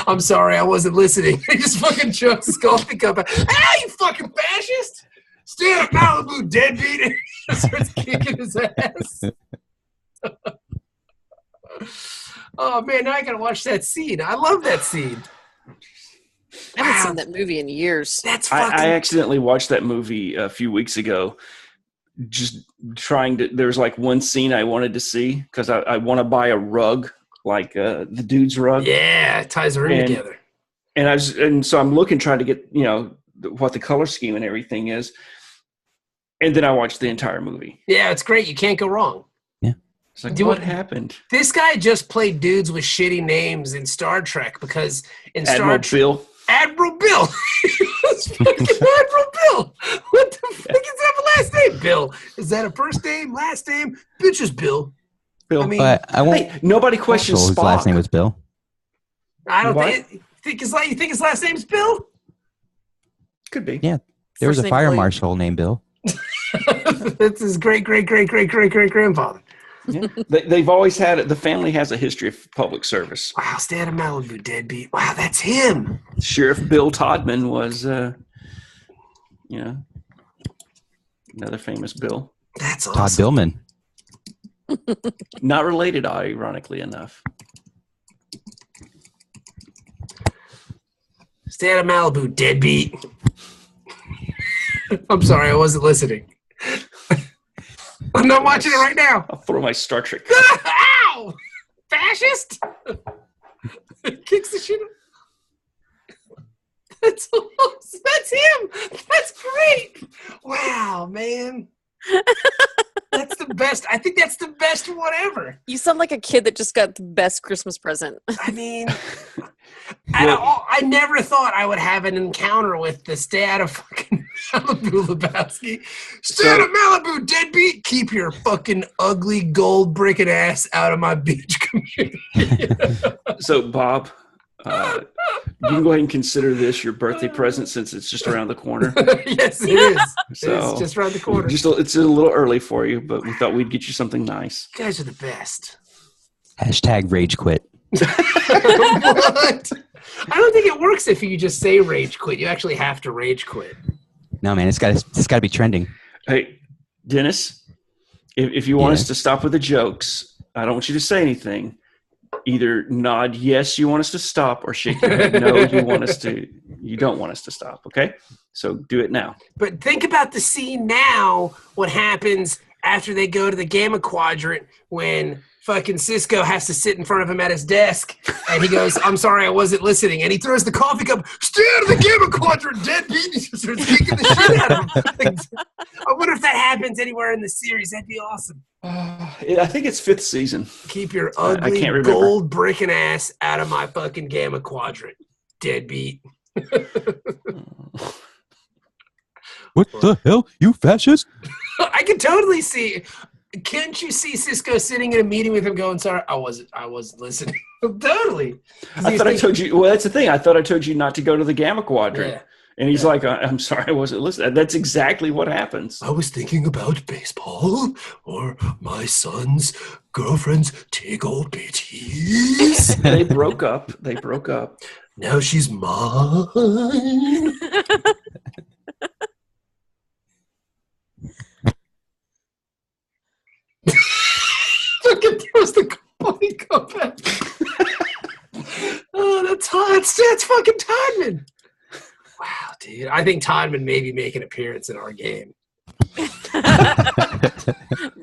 I'm sorry, I wasn't listening. He just fucking chucks his coffee cup out. You fucking fascist! Stay out of Malibu, deadbeat! And starts kicking his ass. Oh man, now I gotta watch that scene. I love that scene. I haven't seen that movie in years. That's fucking... I accidentally watched that movie a few weeks ago. Just trying to, there's one scene I wanted to see because I want to buy a rug, the dude's rug. Yeah, it ties the room together. And so I'm looking, trying to get, what the color scheme and everything is. And then I watched the entire movie. Yeah, it's great. You can't go wrong. Yeah. It's what happened? This guy just played dudes with shitty names in Star Trek because in Admiral Bill. Admiral Bill. It's fucking Admiral Bill. What the fuck is that for last name? Bill. Is that a first name, last name? Bitch is Bill. Bill. I mean, I won't. Nobody questions Spock. His last name was Bill. I don't think his last name's Bill? Could be. Yeah. There was a fire marshal named Bill. That's his great grandfather. Yeah. They've always had it. The family has a history of public service. Wow, stay out of Malibu, deadbeat. Wow, that's him. Sheriff Bill Todman was, another famous Bill. That's Todd awesome. Billman. Not related, ironically enough. Stay out of Malibu, deadbeat. I'm sorry, I wasn't listening. I'm not watching it right now. I'll throw my Star Trek. Ow! Fascist? Kicks the shit out. That's him. That's great. Wow, man. That's the best. I think that's the best one ever. You sound like a kid that just got the best Christmas present. I mean, I never thought I would have an encounter with the stay out of fucking Malibu Lebowski. Stay out of Malibu, deadbeat. Keep your fucking ugly gold bricking ass out of my beach community. So, Bob, you can go ahead and consider this your birthday present since it's just around the corner. Yes, it is. So, it's just around the corner. It's a little early for you, but we thought we'd get you something nice. You guys are the best. # rage quit. What? I don't think it works if you just say rage quit. You actually have to rage quit. No, man, it's got to be trending. Hey, Dennis, if you want us to stop with the jokes, I don't want you to say anything. Either nod yes, you want us to stop, or shake your head no, you don't want us to stop. Okay, so do it now. But think about the scene now. What happens after they go to the Gamma Quadrant when fucking Cisco has to sit in front of him at his desk, and he goes, "I'm sorry, I wasn't listening," and he throws the coffee cup. Stay out of the Gamma Quadrant, deadbeat! And he just starts kicking the shit out of him. I wonder if that happens anywhere in the series. That'd be awesome. I think it's 5th season. Keep your ugly gold bricking ass out of my fucking Gamma Quadrant, deadbeat. What the hell, you fascist? I can totally see. Can't you see Cisco sitting in a meeting with him going, "Sorry, I wasn't listening." Totally. I thought I told you. Well, that's the thing. I thought I told you not to go to the Gamma Quadrant. Yeah. And he's like, "I'm sorry, I wasn't listening." That's exactly what happens. I was thinking about baseball or my son's girlfriend's tig old bitties. They broke up. Now she's mine. Look at those the body come back. Oh, that's hot. That's fucking Todman. Wow, dude. I think Todman maybe make an appearance in our game.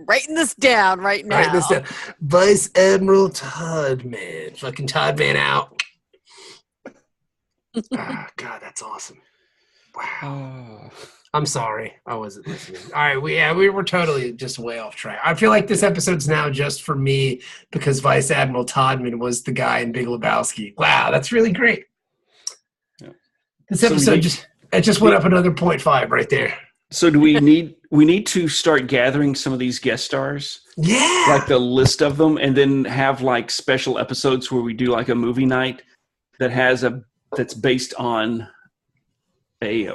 Writing this down right now. Writing this down. Vice Admiral Todman. Fucking Todman out. Oh, God, that's awesome. Wow. I'm sorry. I wasn't listening. All right. We were totally just way off track. I feel like this episode's now just for me because Vice Admiral Todman was the guy in Big Lebowski. Wow, that's really great. Yeah. This episode just went up another 0.5 right there. So do we need to start gathering some of these guest stars? Yeah. Like the list of them, and then have like special episodes where we do like a movie night that's based on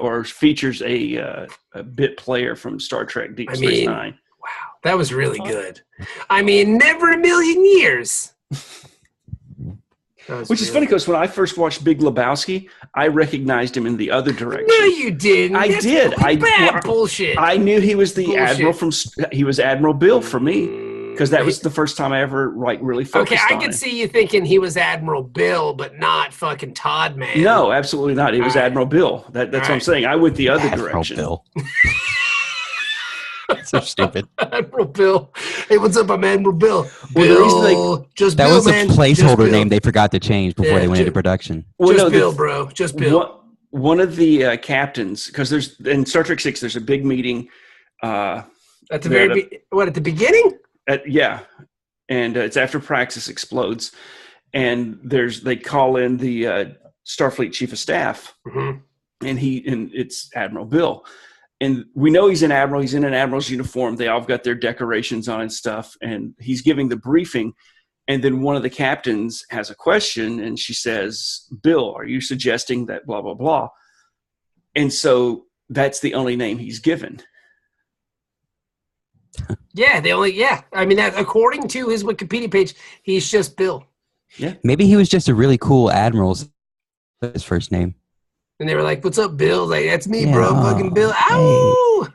or features a bit player from Star Trek Deep Space Nine. Wow, that was really good. I mean, never in a million years. Which is funny because when I first watched Big Lebowski, I recognized him in the other direction. No, you didn't. I did. Bullshit. I knew he was the Admiral he was Admiral Bill for me. Because that was the first time I ever really focused on it. I could see you thinking he was Admiral Bill, but not fucking Todman. No, absolutely not. It was Admiral Bill. That's what I'm saying. I went the other direction. Bill. So stupid. Admiral Bill. Hey, what's up? I'm Admiral Bill. That was a placeholder name they forgot to change before they went into production. Just Bill, bro. Just Bill. One of the captains, because in Star Trek 6, there's a big meeting. At the beginning? Yeah, and it's after Praxis explodes, and they call in the Starfleet Chief of Staff, and it's Admiral Bill, and we know he's an admiral. He's in an admiral's uniform. They all got their decorations on and stuff, and he's giving the briefing, and then one of the captains has a question, and she says, "Bill, are you suggesting that blah blah blah?" And so that's the only name he's given. Yeah, I mean, that according to his Wikipedia page, he's just Bill. Yeah. Maybe he was just a really cool admiral. His first name. And they were like, "What's up, Bill?" Like, "That's me, bro, fucking Bill." Ow!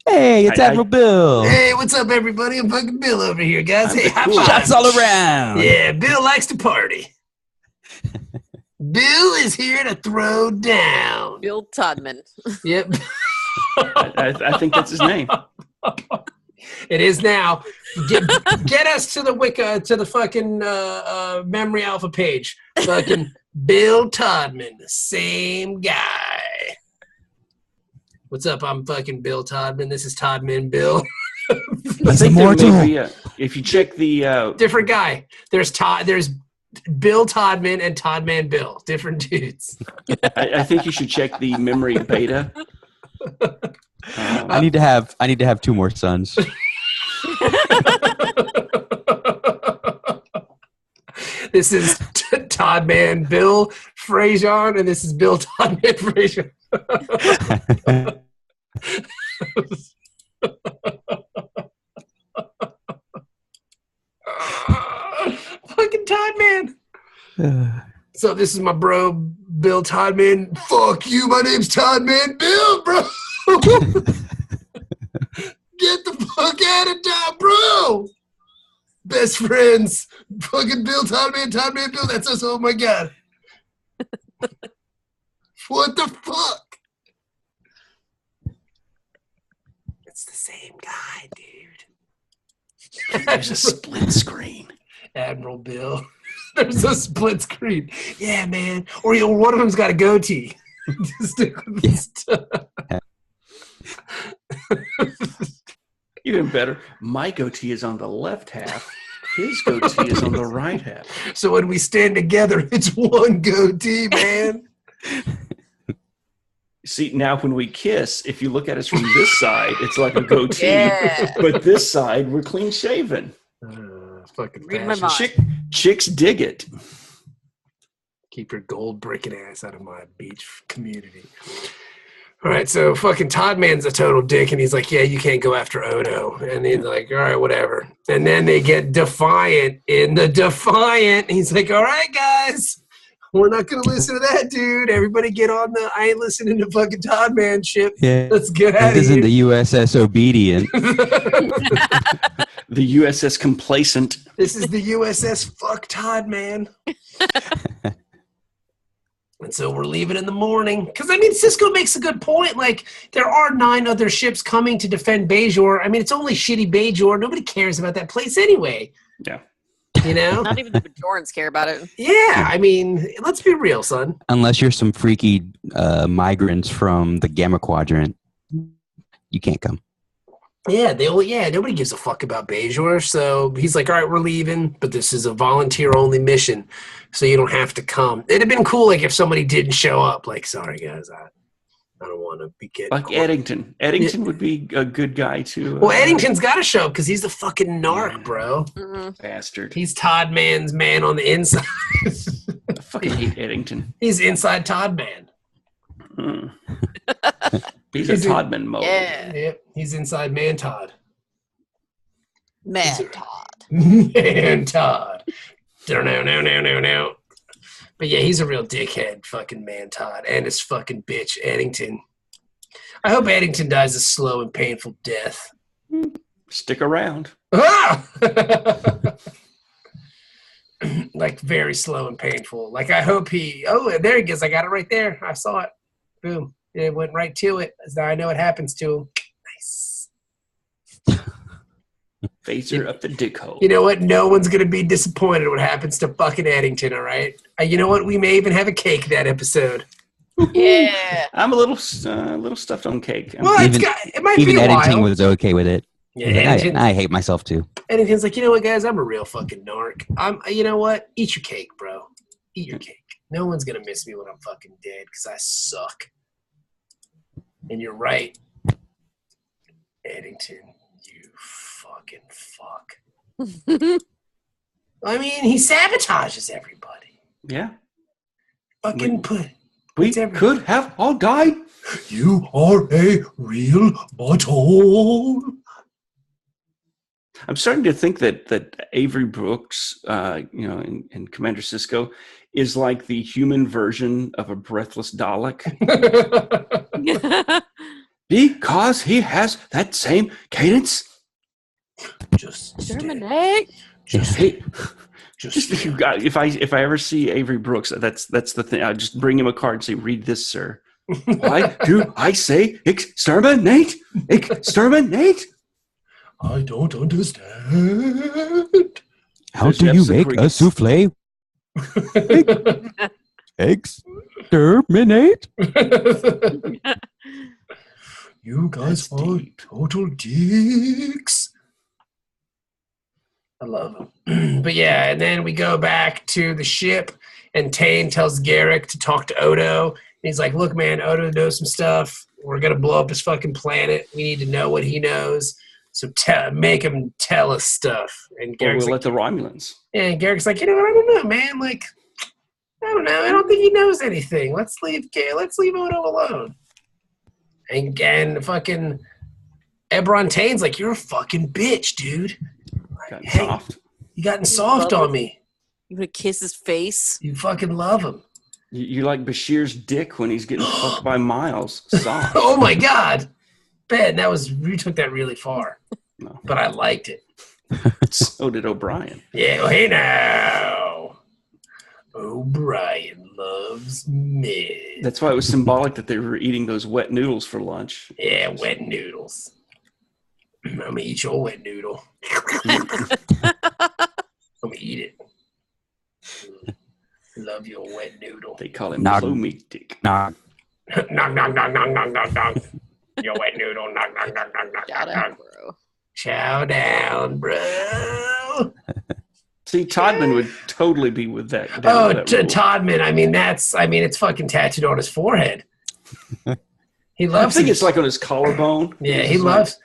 Hey, it's Admiral Bill. Hey, what's up, everybody? I'm fucking Bill over here, guys. Hey, high five. Shots all around. Yeah, Bill likes to party. Bill is here to throw down. Bill Todman. Yep. I think that's his name. It is now. Get us to the fucking memory alpha page. Fucking Bill Todman, the same guy. What's up? I'm fucking Bill Todman. This is Todman Bill. I think if you check the different guy. There's Bill Todman and Todman Bill. Different dudes. I think you should check the memory beta. I need to have 2 more sons. This is Todman Bill Frazion, and this is Bill Todman Frazion. Fucking Todman. So this is my bro, Bill Toddman. Fuck you, my name's Toddman Bill, bro. Get the fuck out of town, bro. Best friends. Fucking Bill Toddman Bill. That's us. Oh my God. What the fuck? It's the same guy, dude. There's a split screen. Admiral Bill. There's a split screen. Yeah, man. Or one of them's got a goatee. Just stick with this stuff. Even better, my goatee is on the left half. His goatee is on the right half. So when we stand together, it's one goatee, man. See, now when we kiss, if you look at us from this side, it's like a goatee. Yeah. But this side, we're clean shaven. Fucking Read my fashion. mind. Chicks dig it. Keep your gold bricking ass out of my beach community. All right, so fucking Todd Man's a total dick, and he's like, yeah, you can't go after Odo. And he's like, all right, whatever. And then they get Defiant in the Defiant. He's like, all right, guys, we're not going to listen to that, dude. Everybody get on the I ain't listening to fucking Todd Man ship. Yeah. Let's get out of This here. isn't the USS Obedient. The USS Complacent. This is the USS Fuck Todd Man. And so we're leaving in the morning. Because, I mean, Cisco makes a good point. Like, there are 9 other ships coming to defend Bajor. I mean, it's only shitty Bajor. Nobody cares about that place anyway. Yeah. You know? Not even the Bajorans care about it. Yeah, I mean, let's be real, son. Unless you're some freaky migrants from the Gamma Quadrant, you can't come. Yeah, nobody gives a fuck about Bajor. So he's like, all right, we're leaving, but this is a volunteer-only mission, so you don't have to come. It'd have been cool, like, if somebody didn't show up. Like, sorry, guys, I don't want to be getting... Like Eddington. Eddington would be a good guy, too. Well, Eddington's got to show up because he's the fucking narc, bro. Mm-hmm. Bastard. He's Todd Man's man on the inside. I fucking hate Eddington. He's inside Todd Man. He's a Toddman mode. Yeah. Yep, he's inside Man Todd. Man, Todd. Man Todd. No. But yeah, he's a real dickhead, fucking Man Todd, and his fucking bitch Eddington. I hope Eddington dies a slow and painful death. Stick around. Ah! Like very slow and painful. Like I hope he. Oh, there he goes. I got it right there. I saw it. Boom. It went right to it. Now I know what happens to him. Nice. Phaser up the dick hole. You know what? No one's going to be disappointed what happens to fucking Eddington, all right? You know what? We may even have a cake that episode. Yeah. I'm a little stuffed on cake. Well, it might be Even a Eddington while. was okay with it. Yeah, He's like, Eddington, I hate myself too. Eddington's like, you know what, guys? I'm a real fucking narc. You know what? Eat your cake, bro. Eat your cake. No one's going to miss me when I'm fucking dead because I suck. And you're right. Eddington, you fucking fuck. I mean, he sabotages everybody. Yeah. Fucking put. We It's every- could have all died. You are a real butthole. I'm starting to think that Avery Brooks, in Commander Cisco, is like the human version of a breathless Dalek. Because he has that same cadence. Just Terminate. If I ever see Avery Brooks, that's the thing. I just bring him a card and say, "Read this, sir." Why do I say exterminate? Exterminate? I don't understand. How There's do you Jefferson make a Rodriguez. souffle? Exterminate? You guys That's are deep. total dicks. I love them. But yeah, and then we go back to the ship, and Tain tells Garrick to talk to Odo. He's like, look, man, Odo knows some stuff. We're going to blow up his fucking planet. We need to know what he knows. So make him tell us stuff. And Or Garrick's we'll like, let the Romulans. yeah, and Garrick's like, you know what, I don't know, man. Like, I don't know. I don't think he knows anything. Let's leave Odo alone. And fucking Ebron Tain's like, you're a fucking bitch, dude. Gotten Hey. soft. You gotten soft on me. You would kiss his face. You fucking love him. You like Bashir's dick when he's getting fucked by Miles. Soft. Oh my God, Ben, you took that really far. No. But I liked it. So did O'Brien. Yeah, well, hey now. O'Brien loves me. That's why it was symbolic that they were eating those wet noodles for lunch. Yeah, wet noodles. I'm gonna eat your wet noodle. I'm gonna eat it. Love your wet noodle. They call him Nog. blow meat dick. Nah. Knock, knock, knock, knock, knock, knock, knock. Your wet noodle. Knock, knock, knock, knock, knock, Shout knock, out, knock. bro. Chow down, bro. See, Toddman would totally be with that. Oh, with that rule. Toddman. It's fucking tattooed on his forehead. He I loves think it. it's like on his collarbone. Yeah, he loves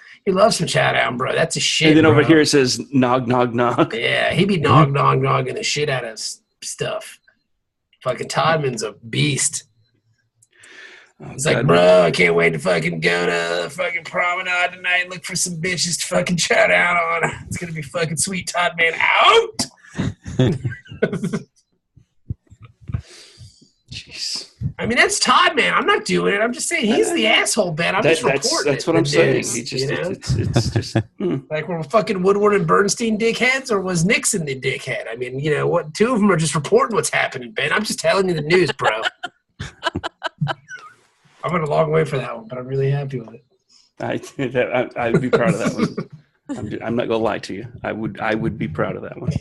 some chow down, bro. That's a shit. And then over bro. here it says nog, nog, nog. Yeah, he be nogging the shit out of stuff. Fucking Toddman's a beast. Oh, He's like, God. bro, I can't wait to fucking go to the fucking promenade tonight and look for some bitches to fucking chow down on. It's gonna be fucking sweet. Toddman out. Jeez. I mean, that's Toddman. I'm not doing it. I'm just saying he's the asshole, Ben. I'm just reporting. That's what I'm saying. News, He just, you know? it's just. Like, were fucking Woodward and Bernstein dickheads, or was Nixon the dickhead? I mean, you know what? Two of them are just reporting what's happening, Ben. I'm just telling you the news, bro. I went a long way for that one, but I'm really happy with it. I would be proud of that one. I'm not gonna lie to you. I would be proud of that one.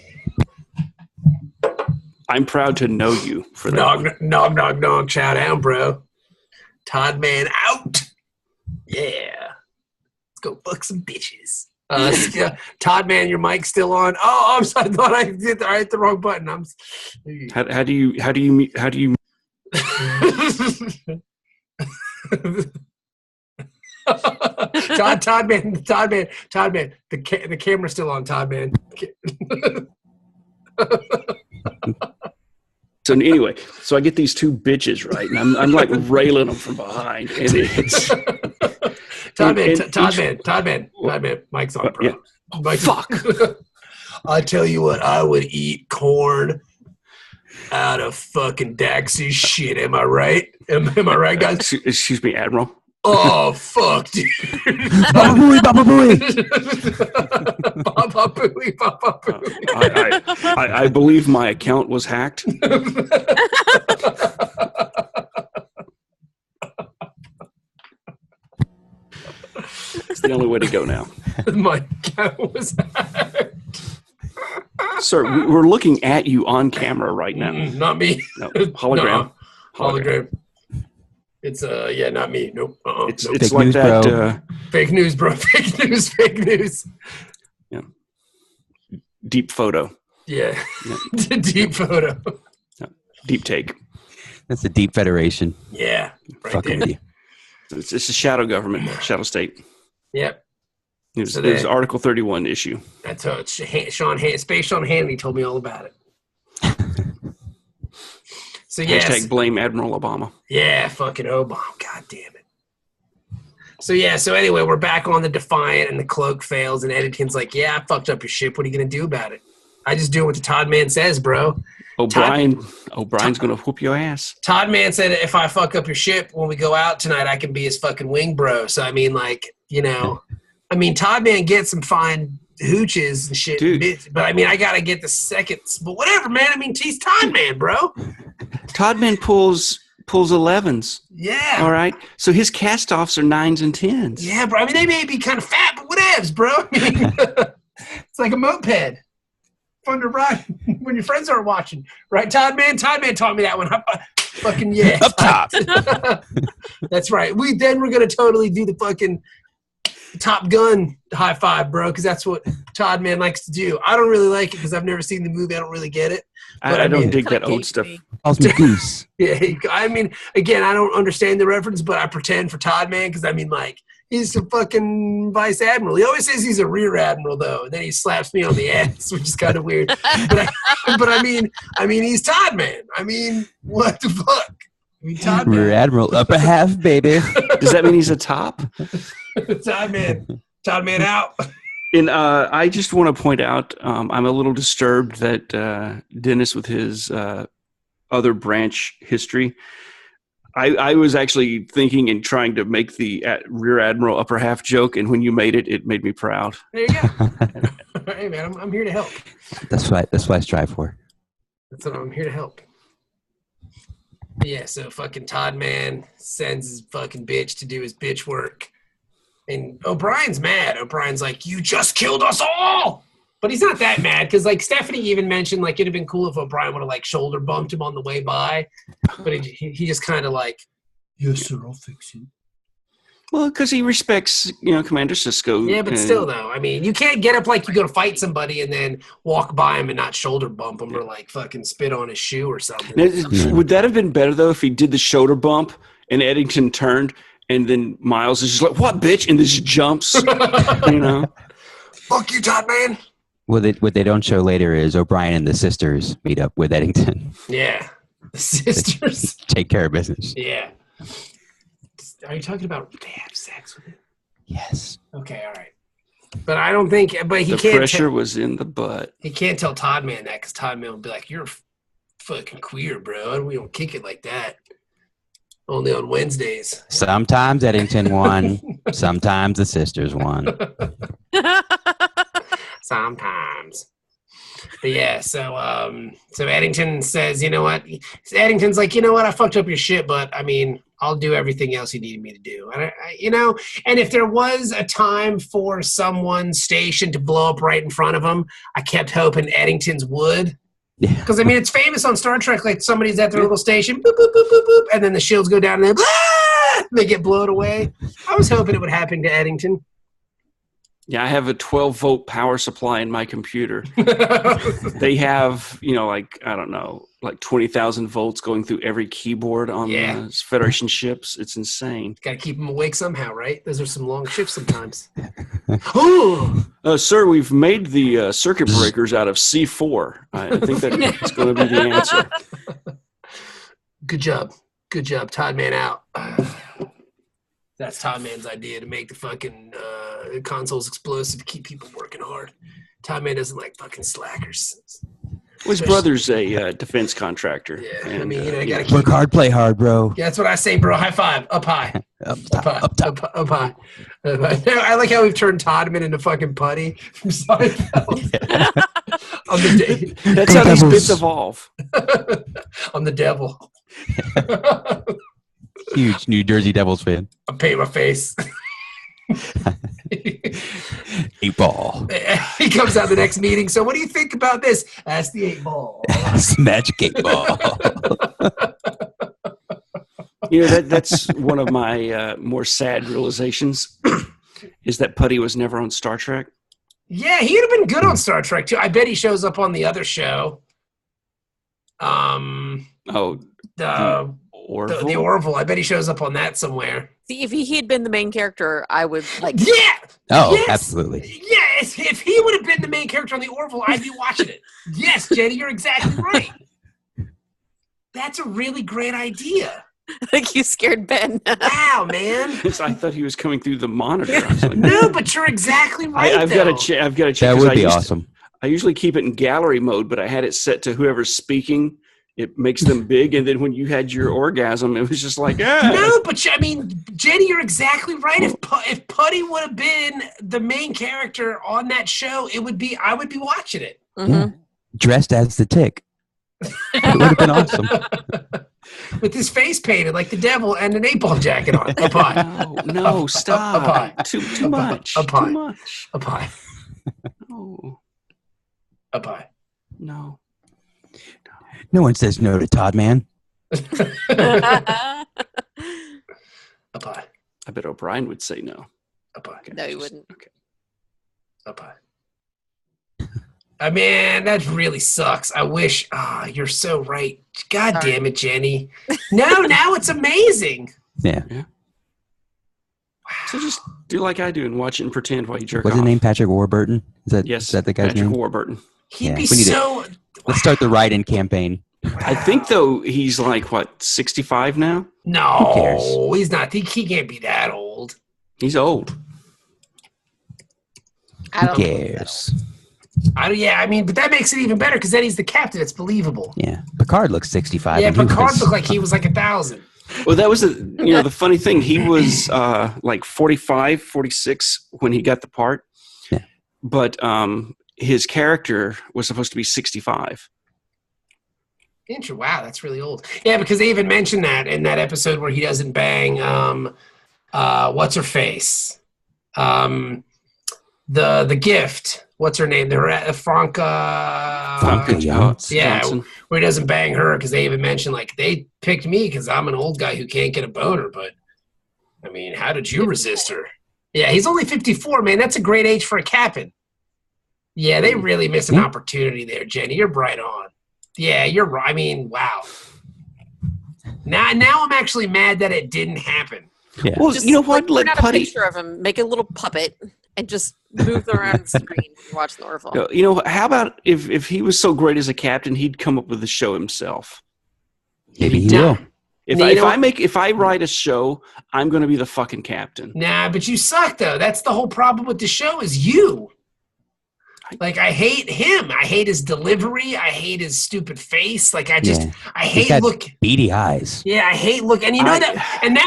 I'm proud to know you for that. Nog, chow down, bro. Toddman out. Yeah. Let's go fuck some bitches. Toddman, your mic's still on. Oh, I'm sorry. I thought I hit the wrong button. How do you Toddman. The camera's still on, Toddman. So anyway, so I get these two bitches, right? And I'm like railing them from behind. And it's Toddman, mic's on, bro. Yeah. Mic's Fuck. I tell you what, I would eat corn out of fucking Dax's shit. Am I right? Am I right, guys? Excuse me, Admiral. Oh, fuck, dude. Baba booey, baba booey. Baba booey, baba booey. I believe my account was hacked. It's the only way to go now. My account was hacked. Sir, we're looking at you on camera right now. Not me. No, hologram. No, hologram. It's not me. Nope. It's nope. Fake like news, that. bro. Fake news, bro. Fake news. Yeah. Deep photo. Yeah. Deep photo. Deep take. That's the Deep Federation. Yeah. Right Fucking there. with you. It's a shadow government, shadow state. Yep. It So was that- Article 31 issue. That's how it's Space Sean Hannity told me all about it. So yes. Hashtag blame Admiral Obama. Yeah, fucking Obama. God damn it. So anyway, we're back on the Defiant and the cloak fails and Eddington's like, yeah, I fucked up your ship. What are you going to do about it? I just do what the Todd man says, bro. O'Brien's going to whoop your ass. Todd man said if I fuck up your ship when we go out tonight, I can be his fucking wing bro. So, I mean, like, you know, Todd man gets some fine hooches and shit. Dude. But, I mean, I got to get the seconds. But whatever, man. I mean, he's Todd man, bro. Toddman pulls 11s. Yeah. All right. So his cast-offs are 9s and 10s. Yeah, bro. I mean, they may be kind of fat, but whatevs, bro. I mean, it's like a moped. Fun to ride when your friends aren't watching. Right, Todd man? Todd man taught me that one. Fucking yeah. Up top. That's right. We're going to totally do the fucking Top Gun high five, bro, because that's what Todd man likes to do. I don't really like it because I've never seen the movie. I don't really get it. But I don't mean, dig that old stuff. Calls me Goose. Yeah, I mean, again, I don't understand the reference, but I pretend for Todd man because, I mean, like, he's a fucking vice admiral. He always says he's a rear admiral, though, and then he slaps me on the ass, which is kind of weird. But I mean, he's Todd man. I mean, what the fuck? I mean, Todd Rear man. Admiral, upper half, baby. Does that mean he's a top? Todd man out. And I just want to point out, I'm a little disturbed that Dennis, with his other branch history, I was actually thinking and trying to make the Rear Admiral upper half joke, and when you made it, it made me proud. There you go. Hey, man, I'm here to help. That's what I strive for. That's what I'm here to help. Yeah, so fucking Todd Man sends his fucking bitch to do his bitch work. And O'Brien's mad. O'Brien's like, you just killed us all! But he's not that mad, because like Stephanie even mentioned, like it'd have been cool if O'Brien would have like shoulder bumped him on the way by. But he just kind of like, yes, sir, I'll fix it. Well, because he respects, Commander Sisko. Yeah, but still, though, I mean, you can't get up like you go to fight somebody and then walk by him and not shoulder bump him or like fucking spit on his shoe or something. Now, would that have been better though if he did the shoulder bump and Eddington turned and then Miles is just like, "What, bitch?" and just jumps, Fuck you, Todd Man. What they don't show later is O'Brien and the sisters meet up with Eddington. Yeah, the sisters take care of business. Yeah. Are you talking about they have sex with him? Yes. Okay, all right. But I don't think. But he the can't. Pressure was in the butt. He can't tell Todd Man that because Todd Man will be like, "You're fucking queer, bro. We don't kick it like that. Only on Wednesdays." Sometimes Eddington won. Sometimes the sisters won. Sometimes. But yeah, so Eddington says, you know what? Eddington's like, you know what? I fucked up your shit, but I mean, I'll do everything else you needed me to do. And and if there was a time for someone's station to blow up right in front of him, I kept hoping Eddington's would. Yeah. Because I mean, it's famous on Star Trek. Like somebody's at their little station, boop boop boop boop boop, and then the shields go down and they get blown away. I was hoping it would happen to Eddington. Yeah, I have a 12-volt power supply in my computer. They have, I don't know, like 20,000 volts going through every keyboard on the Federation ships. It's insane. Got to keep them awake somehow, right? Those are some long shifts sometimes. Sir, we've made the circuit breakers out of C4. I think that's going to be the answer. Good job. Good job. Todd Man out. That's Todd Man's idea to make the fucking consoles explosive to keep people working hard. Todd Man doesn't like fucking slackers. Well, his brother's a defense contractor. Yeah, and, I mean, you gotta keep work hard, play hard, bro. Yeah, that's what I say, bro. High five. Up high. Up high. Up high. I like how we've turned Toddman into fucking Putty from Seinfeld. On the day. That's how these bits evolve. On the devil. Huge New Jersey Devils fan. I paint my face. 8 ball. He comes out the next meeting. So what do you think about this? That's the 8 ball. Magic 8 ball. That's one of my more sad realizations is that Putty was never on Star Trek. Yeah, he would have been good on Star Trek too. I bet he shows up on the other show. Orville? The Orville. I bet he shows up on that somewhere. See, if he had been the main character, I would like. Yeah. Oh, yes! Absolutely. Yes. If he would have been the main character on the Orville, I'd be watching it. Yes, Jenny, you're exactly right. That's a really great idea. Like you scared Ben. Wow, man. I thought he was coming through the monitor. I was like, No, but you're exactly right. I've got to check. That would be awesome. I usually keep it in gallery mode, but I had it set to whoever's speaking. It makes them big, and then when you had your orgasm, it was just like, No, but I mean, Jenny, you're exactly right. If Putty would have been the main character on that show, I would be watching it. Mm-hmm. Yeah. Dressed as the Tick. It would have been awesome. With his face painted like the devil and an 8-ball jacket on. Up high. No, stop. Up high. Too much. Up high. Too much. Up high. No. Up high. No. No one says no to Todd Man. Up high. I bet O'Brien would say no. Up high. No, he wouldn't. Okay. Up high. I mean, that really sucks. I wish. You're so right. God damn it, Jenny. No, now it's amazing. Yeah. Wow. So just do like I do and watch it and pretend while you jerk What's off. his name? Patrick Warburton? Is that the guy's Patrick name? Warburton. He'd be so. Let's start the write-in campaign. I think though he's like 65 now. No, he's not. He can't be that old. He's old. I Who don't cares? But that makes it even better because then he's the captain. It's believable. Yeah, Picard looks 65. Yeah, and he Picard was- looked like he was like 1,000. Well, that was the funny thing. He was like 45, 46 when he got the part. Yeah. But his character was supposed to be 65. Wow, that's really old. Yeah, because they even mentioned that in that episode where he doesn't bang what's her face? The gift. What's her name? Franca Jones. Yeah, Johnson. where he doesn't bang her because they even mentioned like they picked me because I'm an old guy who can't get a boner. But I mean, how did you resist her? Yeah, he's only 54, man. That's a great age for a captain. Yeah, they really missed an opportunity there, Jenny. You're right on. Yeah, you're right. I mean, wow. Now I'm actually mad that it didn't happen. Yeah. Well, Just, you know what? Print Let out a Putty. picture of him, make a little puppet, and just move them around the screen when you're watching the Orville. You know, how about if he was so great as a captain, he'd come up with the show himself. Maybe he will. If I write a show, I'm going to be the fucking captain. Nah, but you suck though. That's the whole problem with the show is you. Like I hate him. I hate his delivery. I hate his stupid face. Like I He's hate got look. beady eyes. Yeah, I hate look. And you know that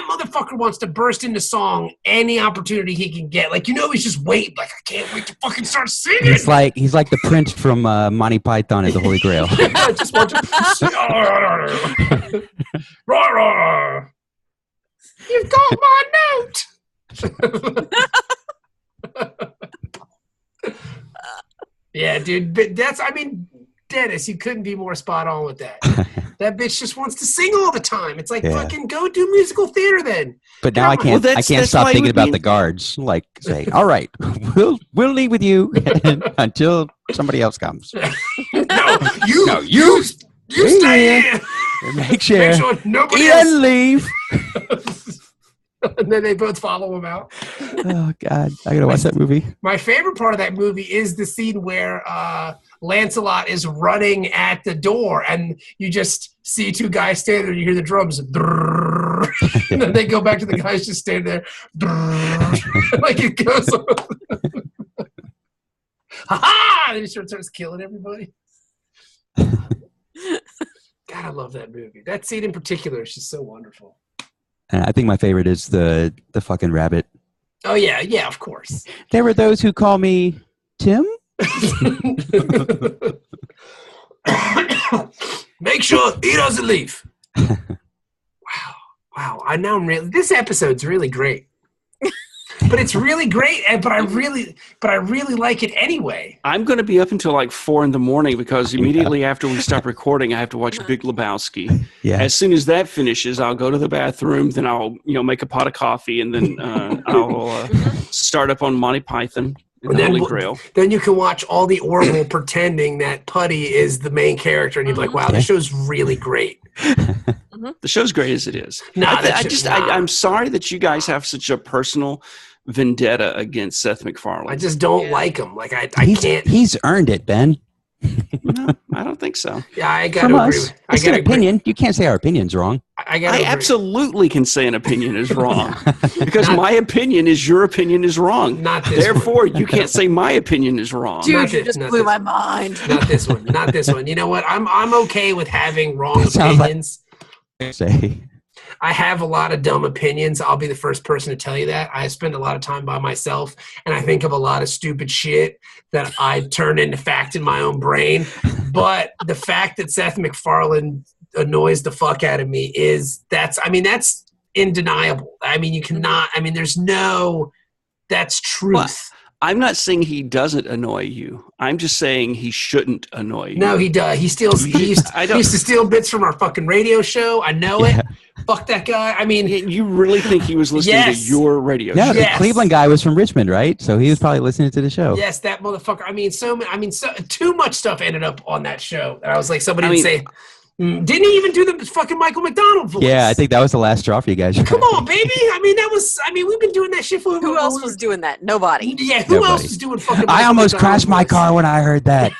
motherfucker wants to burst into song any opportunity he can get. Like he's just waiting. Like I can't wait to fucking start singing. He's like the prince from Monty Python and the Holy Grail. I just want to. You've got my note. Yeah, dude. But Dennis, you couldn't be more spot on with that. That bitch just wants to sing all the time. It's like fucking go do musical theater then. But now I can't. Well, I can't stop thinking about the guards. Like say, all right, we'll leave with you until somebody else comes. You stay here. Make sure nobody he else. doesn't leave. And then they both follow him out. Oh God, I gotta watch that movie. My favorite part of that movie is the scene where Lancelot is running at the door, and you just see two guys standing there. You hear the drums, and then they go back to the guys just standing there, like it goes. Ha! And then he starts killing everybody. God, I love that movie. That scene in particular is just so wonderful. And I think my favorite is the fucking rabbit. Oh yeah, of course. There were those who call me Tim. Make sure he doesn't leave. Wow. This episode's really great. But it's really great, but I really like it anyway. I'm going to be up until like 4 a.m. because immediately after we stop recording, I have to watch Big Lebowski. Yeah. As soon as that finishes, I'll go to the bathroom, then I'll make a pot of coffee, and then I'll start up on Monty Python and the Holy Grail. Then you can watch all the Orville pretending that Putty is the main character, and you're like, wow, this show's really great. The show's great as it is. Nah, I'm sorry that you guys have such a personal vendetta against Seth MacFarlane. I just don't like him. Like I can't. He's earned it, Ben. No, I don't think so. Yeah, I got From to agree. us. It's an opinion. You can't say our opinion's wrong. I absolutely can say an opinion is wrong because my opinion is your opinion is wrong. Not this Therefore, you can't say my opinion is wrong. Dude, you just blew my mind. Not this one. Not this one. You know what? I'm okay with having wrong Sounds opinions. Say. I have a lot of dumb opinions. I'll be the first person to tell you that. I spend a lot of time by myself, and I think of a lot of stupid shit that I turn into fact in my own brain. But the fact that Seth MacFarlane annoys the fuck out of me that's undeniable. I mean, you cannot. I mean, that's truth. Well, I'm not saying he doesn't annoy you. I'm just saying he shouldn't annoy you. No, he does. He steals. He used to steal bits from our fucking radio show. I know it. Fuck that guy. I mean, you really think he was listening to your radio show? No, the Cleveland guy was from Richmond, right? So he was probably listening to the show. Yes, that motherfucker. Too much stuff ended up on that show. And I was like, somebody would say, didn't he even do the fucking Michael McDonald voice? Yeah, I think that was the last straw for you guys. Come on, baby. We've been doing that shit for Who else was doing that? Nobody. Yeah, who else was doing fucking I almost crashed my car when I heard that.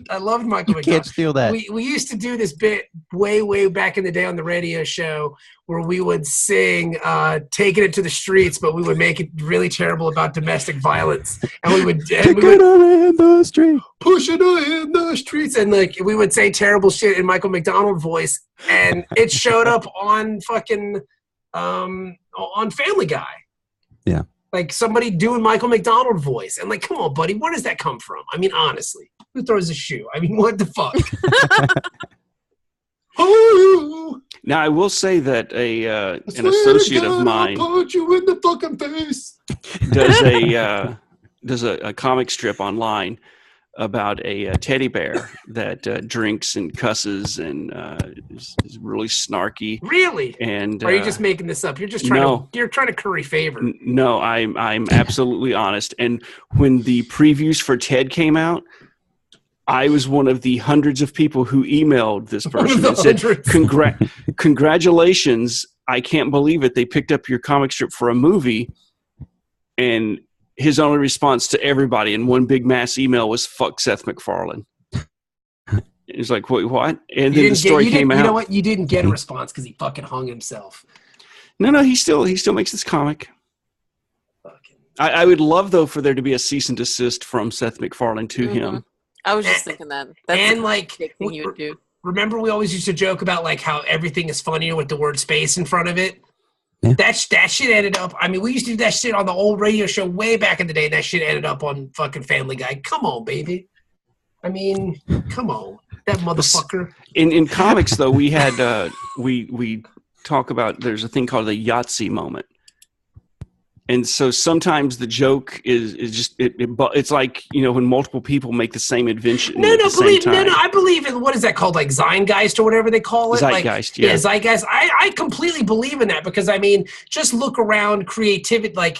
I loved Michael You McDonald. can't steal that. We used to do this bit way back in the day on the radio show where we would sing "Taking It to the Streets," but we would make it really terrible about domestic violence, and we would Taking her in the street. pushing her in the streets, and like we would say terrible shit in Michael McDonald voice, and it showed up on fucking on Family Guy. Yeah. Like somebody doing Michael McDonald voice. And like, come on, buddy, where does that come from? I mean, honestly, who throws a shoe? I mean, what the fuck? Oh, Now, I will say that an associate of mine I'll punch you in the fucking face. does a comic strip online about a teddy bear that drinks and cusses and is really snarky. Really? And or are you just making this up? You're just trying you're trying to curry favor. No, I'm absolutely honest. And when the previews for Ted came out, I was one of the hundreds of people who emailed this person and said, congratulations, I can't believe it. They picked up your comic strip for a movie. And his only response to everybody in one big mass email was, fuck Seth MacFarlane. He's like, wait, what? And then the story came out. You know what? You didn't get a response because he fucking hung himself. No, he still makes this comic. I would love, though, for there to be a cease and desist from Seth MacFarlane to him. I was just thinking that. That's and like, big thing you would do. Remember we always used to joke about like how everything is funnier with the word space in front of it? Yeah. That shit ended up, I mean, we used to do that shit on the old radio show way back in the day, and that shit ended up on fucking Family Guy. Come on, baby. I mean, come on. That motherfucker. In comics, though, we had, we talk about, there's a thing called the Yahtzee moment. And so sometimes the joke is just it's like, you know, when multiple people make the same invention at the same time. I believe in, what is that called, like Zeitgeist or whatever they call it? Zeitgeist, like, yeah, Zeitgeist. I completely believe in that because I mean, just look around creativity. Like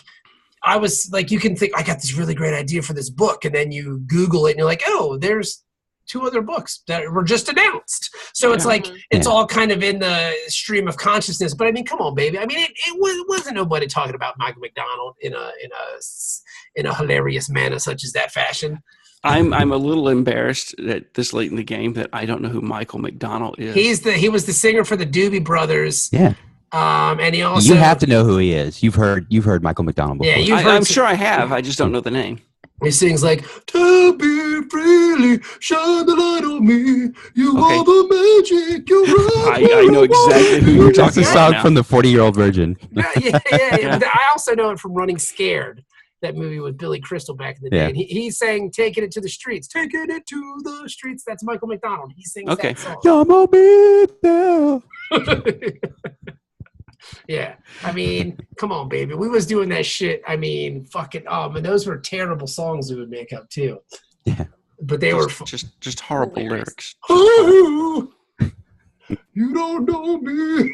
I was like, you can think I got this really great idea for this book, and then you Google it and you're like, oh, there's 2 other books that were just announced. So it's like, it's all kind of in the stream of consciousness. But I mean, come on, baby. I mean, it wasn't nobody talking about Michael McDonald in a hilarious manner such as that fashion. I'm a little embarrassed that this late in the game that I don't know who Michael McDonald is. He was the singer for the Doobie Brothers. Yeah. And he also, you have to know who he is. You've heard Michael McDonald before. Yeah, I'm sure I have. I just don't know the name. He sings like, "To be freely, shine the light on me. You are the magic. You're I know exactly who you're talking That's about. a song from the 40-Year-Old Virgin. Yeah. But I also know it from Running Scared, that movie with Billy Crystal back in the day. Yeah. And he sang "Taking It to the Streets." Taking it to the streets. That's Michael McDonald. He sings that song. Come on, me now. Yeah, I mean, come on, baby. We was doing that shit. I mean, fucking, man, those were terrible songs we would make up too. Yeah, but they were just horrible lyrics. Oh, you don't know me.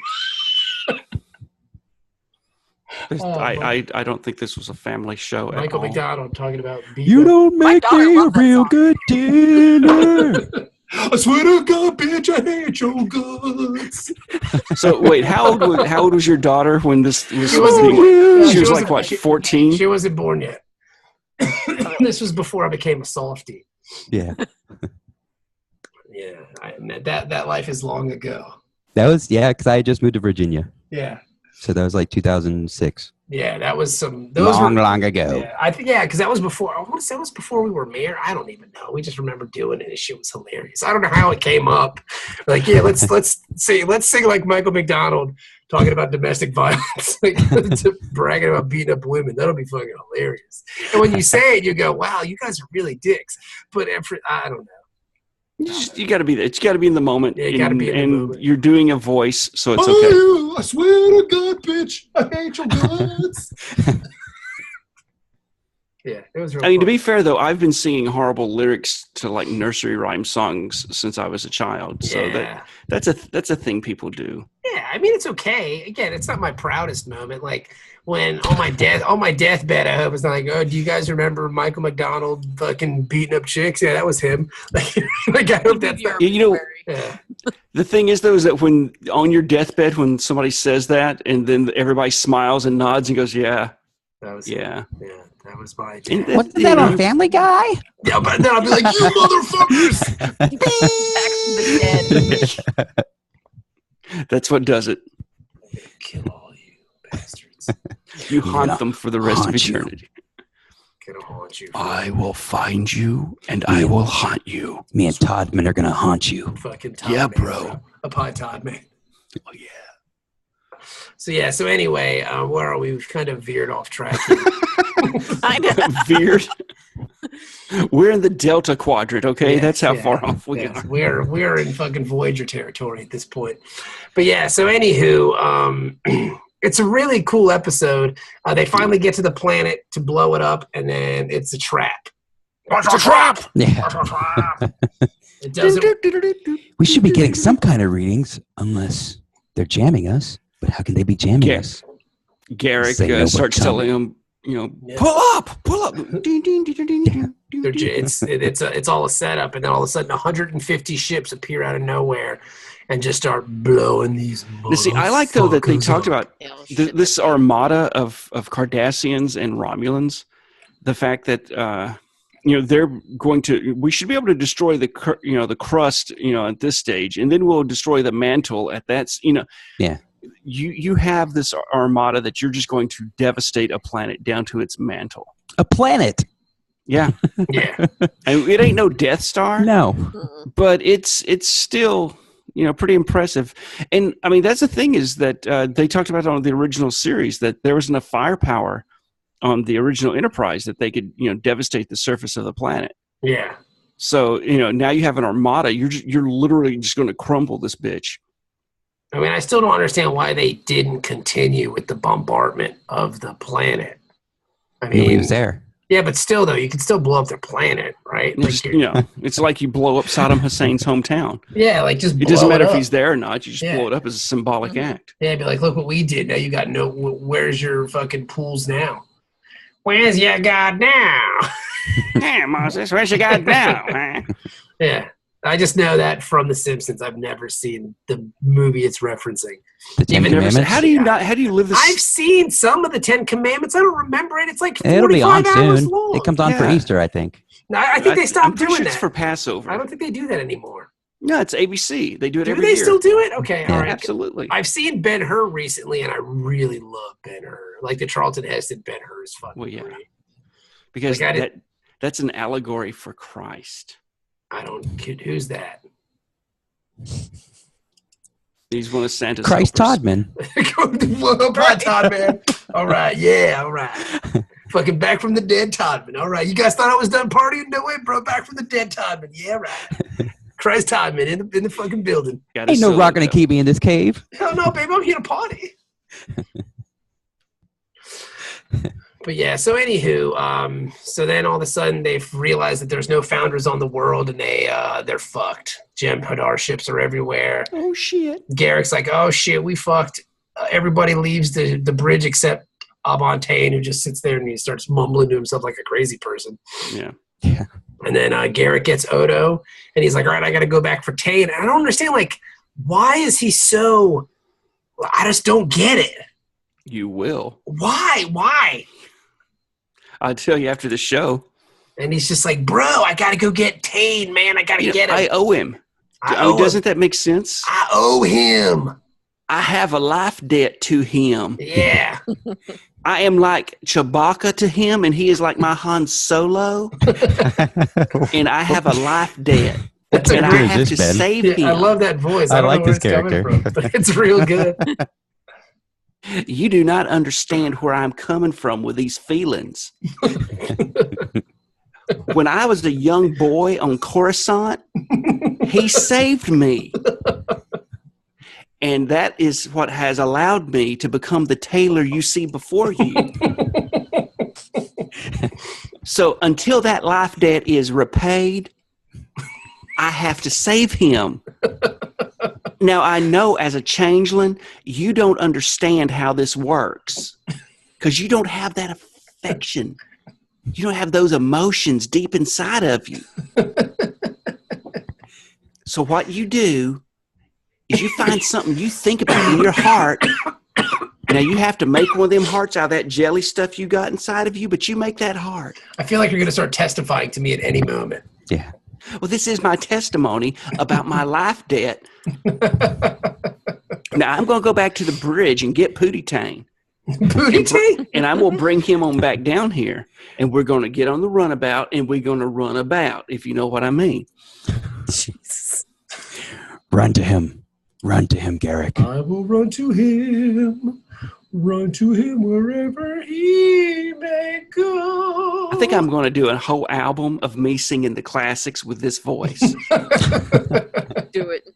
I don't think this was a family show. Michael McDonald talking about you don't make me a real good dinner. I swear to God, bitch, I hate your guts. So wait, how old was your daughter when this was? She was like what, 14? She wasn't born yet. This was before I became a softie. Yeah. Yeah, that life is long ago. That was because I had just moved to Virginia. Yeah. So that was like 2006. Yeah, that was some long ago. Yeah, I think because that was before. I want to say it was before we were married. I don't even know. We just remember doing it. And shit was hilarious. I don't know how it came up. Like, yeah, let's sing like Michael McDonald talking about domestic violence, like, bragging about beating up women. That'll be fucking hilarious. And when you say it, you go, "Wow, you guys are really dicks." But I don't know. You got to be there. It's got to be in the moment. Yeah, you got to be in the moment. You're doing a voice, so it's okay. Oh, I swear to God, bitch, I hate your guts. Yeah, it was. I mean, to be fair though, I've been singing horrible lyrics to like nursery rhyme songs since I was a child. So that's a thing people do. Yeah, I mean, it's okay. Again, it's not my proudest moment. Like when on my deathbed, I was like, "Oh, do you guys remember Michael McDonald fucking beating up chicks?" Yeah, that was him. Like I hope that's not. You know, the thing is though, is that when on your deathbed, when somebody says that, and then everybody smiles and nods and goes, "Yeah, that was yeah." him. Yeah. That was my And dad. Wasn't that on Family Guy? Yeah, but then I'll be like, you motherfuckers! Back from the dead. That's what does it. Kill all you bastards. You haunt them for the rest of haunt you. eternity. Gonna haunt you. I will find you and I will haunt you. Me and Toddman are gonna haunt you. Fucking Todd Yeah, man, bro. A pie Todd man. Oh yeah. So anyway, where are we? We've kind of veered off track here. I know. Veered. We're in the Delta Quadrant, okay? Yes, That's how yeah, far off we yes. are. We're in fucking Voyager territory at this point. But yeah, so anywho, it's a really cool episode. They finally get to the planet to blow it up, and then it's a trap. It's a trap! Yeah. It doesn't. We should be getting some kind of readings, unless they're jamming us. But how can they be jamming us? Garrick Say no, but starts come. telling him, Yeah. pull up. Ding, ding, ding, ding, ding, They're ding. it's all a setup, and then all of a sudden 150 ships appear out of nowhere and just start blowing these. Now, see, I like though that they motherfuckers talked up. about this armada of Cardassians and Romulans. The fact that they're going to, we should be able to destroy the crust at this stage, and then we'll destroy the mantle at that. Yeah. You have this armada that you're just going to devastate a planet down to its mantle. A planet? Yeah, Yeah, and it ain't no Death Star. No. But it's still pretty impressive. And I mean, that's the thing is that they talked about on the original series that there was enough firepower on the original Enterprise that they could devastate the surface of the planet. yeah. So now you have an armada. You're literally just going to crumble this bitch. I mean, I still don't understand why they didn't continue with the bombardment of the planet. I mean, He was there. yeah, but still, though, you can still blow up their planet, right? Like, Just, it's like you blow up Saddam Hussein's hometown. yeah, like just. It doesn't blow matter if up. he's there or not. You just Yeah. blow it up as a symbolic act. Yeah, be like, look what we did. Now you got no. Where's your fucking pools now? Where's your god now? Hey, Moses, where's your god now? Huh? Yeah, I just know that from The Simpsons. I've never seen the movie it's referencing. The Ten Even never Commandments. How do you not? How do you live this? I've seen some of the 10 Commandments. I don't remember it. It's like It'll be 45 on hours soon. long. It comes on for Yeah. Easter, I think. No, I think they I'm stopped pretty doing sure that. it's for Passover. I don't think they do that anymore. No, it's ABC. They do it Do every they year. still do it? Okay, Yeah. all right. Absolutely. I've seen Ben-Hur recently, and I really love Ben-Hur. Like the Charlton Heston Ben-Hur is fucking Well, yeah. great. Because Like, that's an allegory for Christ. I don't kid. Who's that? He's one of Santa's Christ helpers. Toddman. What up, Todd, man? All right, yeah, all right. Fucking back from the dead, Toddman. All right, you guys thought I was done partying? No way, bro. Back from the dead, Toddman. Yeah, right. Christ, Toddman in the fucking building. Got Ain't his no cylinder. rock gonna keep me in this cave. Hell no, baby. I'm here to party. But yeah, so anywho, so then all of a sudden they've realized that there's no founders on the world, and they're fucked. Gem Hadar ships are everywhere. Oh shit! Garrick's like, oh shit, we fucked. Everybody leaves the bridge except Tain, who just sits there and he starts mumbling to himself like a crazy person. Yeah. Yeah. And then Garrick gets Odo, and he's like, all right, I got to go back for Tain. I don't understand, like, why is he so? I just don't get it. You will. Why? I'll tell you after the show. And he's just like, bro, I got to go get Tain, man. I got to get him. I owe him. I owe him. Doesn't that make sense? I owe him. I have a life debt to him. Yeah. I am like Chewbacca to him, and he is like my Han Solo, and I have a life debt. That's a And I great. is have this, to Ben? save Yeah, him. I love that voice. I don't like know where this it's coming character. from, but it's real good. You do not understand where I'm coming from with these feelings. When I was a young boy on Coruscant, he saved me. And that is what has allowed me to become the tailor you see before you. So until that life debt is repaid, I have to save him. Now, I know as a changeling, you don't understand how this works because you don't have that affection. You don't have those emotions deep inside of you. So what you do is you find something you think about in your heart. Now you have to make one of them hearts out of that jelly stuff you got inside of you, but you make that heart. I feel like you're going to start testifying to me at any moment. Yeah. Well, this is my testimony about my life debt. Now I'm going to go back to the bridge and get Tain. Tain? And I'm going to bring him on back down here, and we're going to get on the runabout, and we're going to run about, if you know what I mean. Jesus. Run to him. Run to him, Garrick. I will run to him wherever he may go. I think I'm going to do a whole album of me singing the classics with this voice. Do it.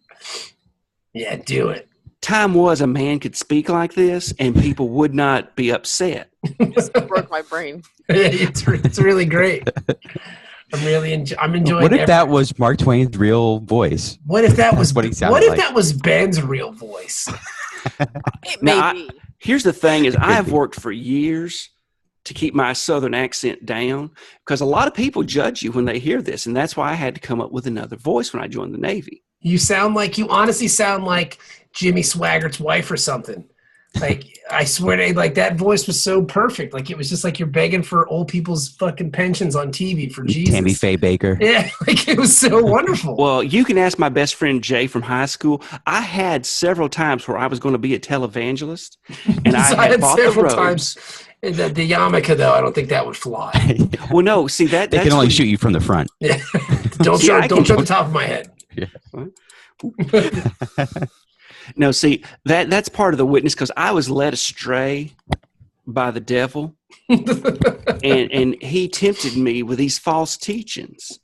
Yeah, do it. Time was a man could speak like this, and people would not be upset. Just broke my brain. It's really great. I'm enjoying. What if that was Mark Twain's real voice? What if that was what he sounded What if like? that was Ben's real voice? It may be. Here's the thing: is I have be. worked for years to keep my Southern accent down, because a lot of people judge you when they hear this, and that's why I had to come up with another voice when I joined the Navy. You honestly sound like Jimmy Swaggart's wife or something. Like, I swear to you, like, that voice was so perfect. Like, it was just like you're begging for old people's fucking pensions on TV for Jesus. Tammy Faye Baker. Yeah, like, it was so wonderful. Well, you can ask my best friend Jay from high school. I had several times where I was going to be a televangelist, and So I had bought the several robes. times. The yarmulke, though, I don't think that would fly. Well, no, see They that's can only when- shoot you from the front. Yeah. Don't See, I show can- the top of my head. No, see that's part of the witness, because I was led astray by the devil, and he tempted me with these false teachings,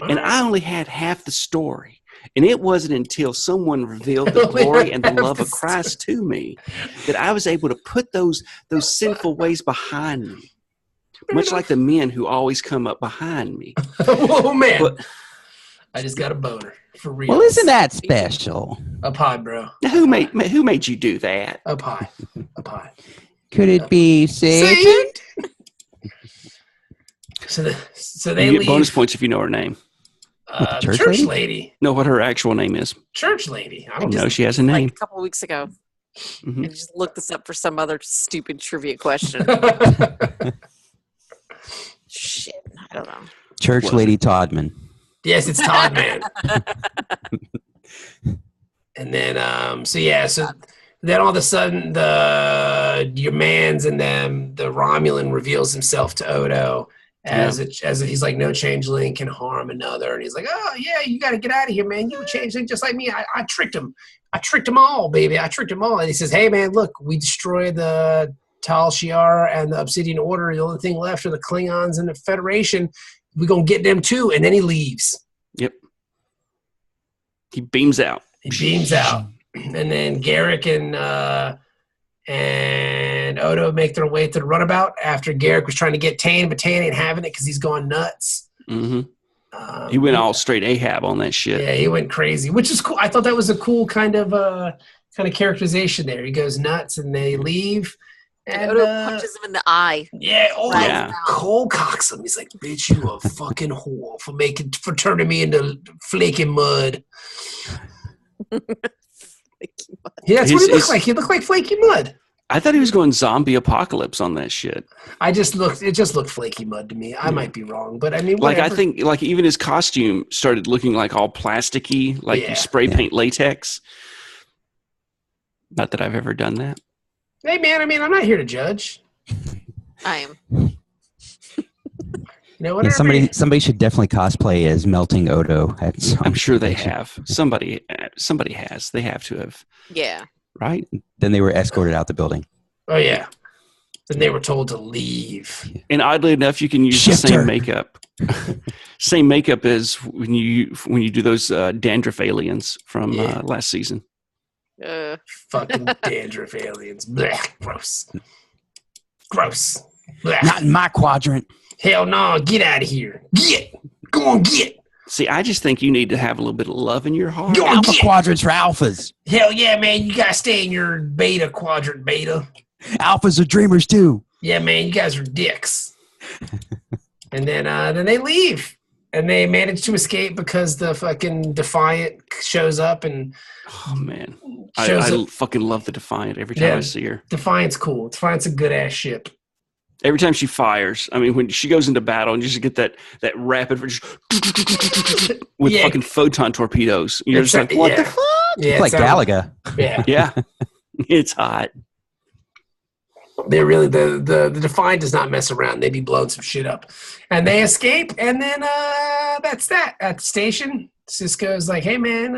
and I only had half the story. And it wasn't until someone revealed the glory and the love of Christ to me that I was able to put those sinful ways behind me, much like the men who always come up behind me. Oh, man. But I just got a boner. For real. Well, isn't that special? Up high, bro. who made you do that? Up high. Up high. Could it be Satan? So You they get leave. bonus points if you know her name. Church Church lady? lady. Know what her actual name is? Church lady. I don't No, know. she has a Like name. a couple weeks ago. Mhm. I just looked this up for some other stupid trivia question. Shit. I don't know. Church Was Lady Todman. Yes, it's Todd Man. And then, so then all of a sudden, your man's and them, the Romulan reveals himself to Odo as he's like, no changeling can harm another, and he's like, oh yeah, you got to get out of here, man. You a changeling just like me. I tricked him. I tricked them all, baby. I tricked them all. And he says, hey man, look, we destroyed the Tal Shiar and the Obsidian Order. The only thing left are the Klingons and the Federation. We're gonna get them too. And then he leaves. Yep. He beams out. He beams out, and then Garrick and Odo make their way to the runabout after Garrick was trying to get Tain, but Tain ain't having it because he's gone nuts. Hmm. He went all straight Ahab on that shit. Yeah, he went crazy, which is cool. I thought that was a cool kind of characterization there. He goes nuts, and they leave. And Odo punches him in the eye. Yeah, Right. Yeah. Cold cocks him. He's like, "Bitch, you a fucking whore for turning me into flaky mud." Yeah, that's what he looked like. He looked like flaky mud. I thought he was going zombie apocalypse on that shit. It just looked flaky mud to me. I might be wrong, but I mean, Like, whatever. I think, like, even his costume started looking like all plasticky, like Yeah. you spray paint latex. Not that I've ever done that. Hey, man, I mean, I'm not here to judge. I am. You know, Yeah, whatever. somebody should definitely cosplay as Melting Odo. At some I'm sure they station. have. Somebody has. They have to have. Yeah. Right? Then they were escorted out the building. Oh, yeah. Then they were told to leave. And oddly enough, you can use Shifter. the same makeup. Same makeup as when you do those dandruff aliens from Yeah. last season. Fucking dandruff aliens. Blech, gross. Gross. Blech. Not in my quadrant. Hell no, get out of here. Get. Go on, get. See, I just think you need to have a little bit of love in your heart. Go on, Alpha get. quadrants for alphas. Hell yeah, man. You gotta stay in your beta quadrant beta. Alphas are dreamers too. Yeah, man, you guys are dicks. And then they leave. And they manage to escape because the fucking Defiant shows up and Oh man, shows I up. fucking love the Defiant every time I see her. Defiant's cool. Defiant's a good ass ship. Every time she fires, I mean, when she goes into battle and you just get that rapid with fucking photon torpedoes, you're just like, what the fuck? Yeah, It's like Galaga. Yeah, Yeah, it's hot. they really the Defiant does not mess around. They be blowing some shit up, and they escape. And then that's that. At the station, Cisco's like, "Hey man,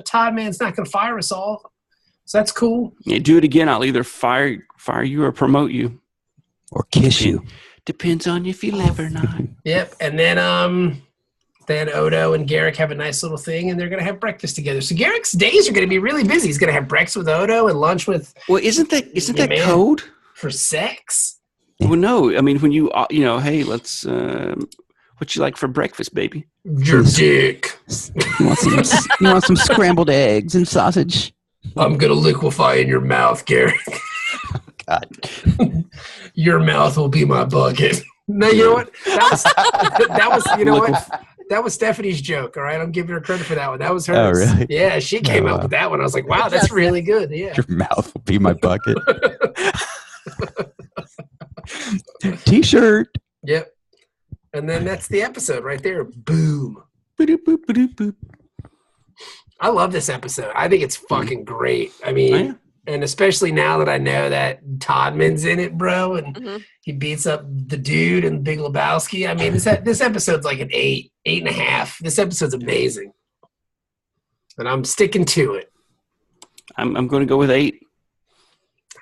Todd man's not gonna fire us all, so that's cool." Yeah, do it again. I'll either fire you or promote you, Or kiss you. Depends on if you live or not. Yep. And then Odo and Garrick have a nice little thing, and they're gonna have breakfast together. So Garrick's days are gonna be really busy. He's gonna have breakfast with Odo and lunch with. Well, isn't that man. code For sex? Well, no. I mean, when you hey, let's what you like for breakfast, baby? Your dick. You want some scrambled eggs and sausage? I'm gonna liquefy in your mouth, Garrick. God. Your mouth will be my bucket. No, you know what? That was you know what? That was Stephanie's joke. All right, I'm giving her credit for that one. That was hers. Oh, really? Yeah, she came up with that one. I was like, wow, that's really good. Yeah. Your mouth will be my bucket. T-shirt. Yep. And then that's the episode right there. Boom. Ba-doop, boop, ba-doop, boop. I love this episode. I think it's fucking great. I mean, Oh, yeah. and especially now that I know that Todman's in it, bro, and he beats up the dude and Big Lebowski. I mean, this episode's like an 8.5. This episode's amazing, and I'm sticking to it. I'm going to go with 8.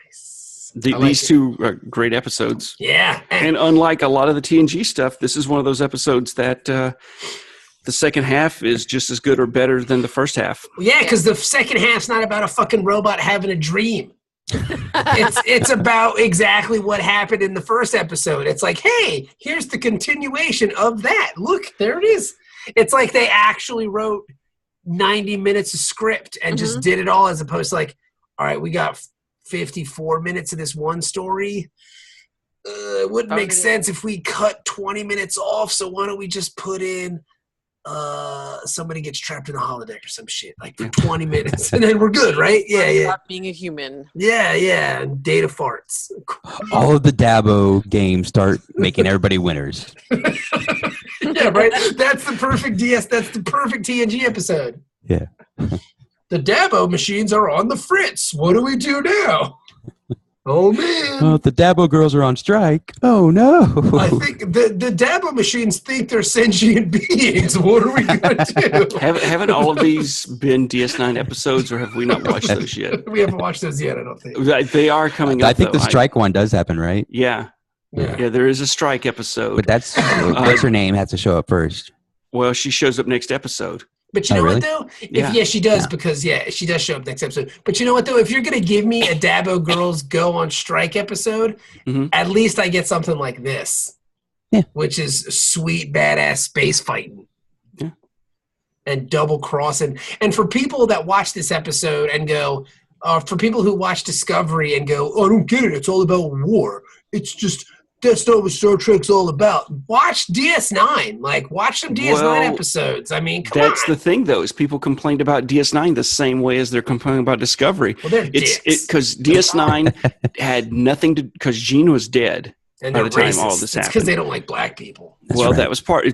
Nice. These two are great episodes. Yeah, And unlike a lot of the TNG stuff, this is one of those episodes that the second half is just as good or better than the first half. yeah, because the second half's not about a fucking robot having a dream. It's about exactly what happened in the first episode. It's like, hey, here's the continuation of that. Look, there it is. It's like they actually wrote 90 minutes of script and just did it all, as opposed to like, all right, we got 54 minutes of this one story. It wouldn't make sense if we cut 20 minutes off, so why don't we just put in somebody gets trapped in a holodeck or some shit like for 20 minutes and then we're good, right? Yeah. Stop being a human. Yeah. And data farts. All of the Dabo games start making everybody winners. Yeah, right. That's the perfect DS. That's the perfect TNG episode. Yeah. The Dabo machines are on the fritz. What do we do now? Oh man. Oh, the Dabo girls are on strike. Oh no. I think the Dabo machines think they're sentient beings. What are we gonna do? Haven't all of these been DS9 episodes, or have we not watched those yet? We haven't watched those yet, I don't think. They are coming up. I think though. the strike one does happen, right? Yeah, there is a strike episode. But that's what's her name has to show up first. Well, she shows up next episode. But you know really? what, though? Yeah, she does, because, she does show up next episode. But you know what, though? If you're going to give me a Dabo Girls Go on Strike episode, at least I get something like this, which is sweet, badass space fighting. Yeah. And double crossing. And for people that watch this episode and go, for people who watch Discovery and go, oh, I don't get it. It's all about war. It's just... That's not what Star Trek's all about. Watch DS9. Like, watch some DS9 episodes. I mean, come on. That's the thing, though, is people complained about DS9 the same way as they're complaining about Discovery. Well, they're dicks. Because DS9 had nothing to... Because Gene was dead and by the time racist. all this happened. It's because they don't like black people. Well, that was part...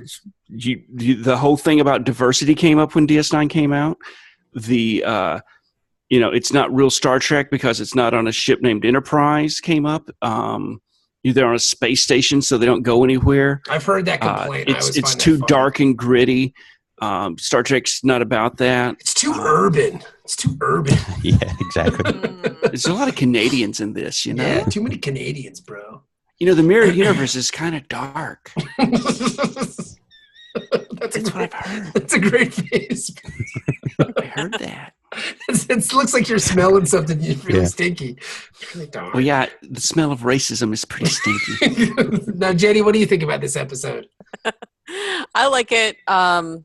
the whole thing about diversity came up when DS9 came out. It's not real Star Trek because it's not on a ship named Enterprise came up. They're on a space station, so they don't go anywhere. I've heard that complaint. It's too dark and gritty. Star Trek's not about that. It's too urban. It's too urban. Yeah, exactly. There's a lot of Canadians in this, you know? Yeah, too many Canadians, bro. You know, the mirror universe is kind of dark. That's what I've heard. That's a great face. I heard that. It looks like you're smelling something really stinky. It's really dark. Well, yeah, the smell of racism is pretty stinky. Now, Jenny, what do you think about this episode? I like it. I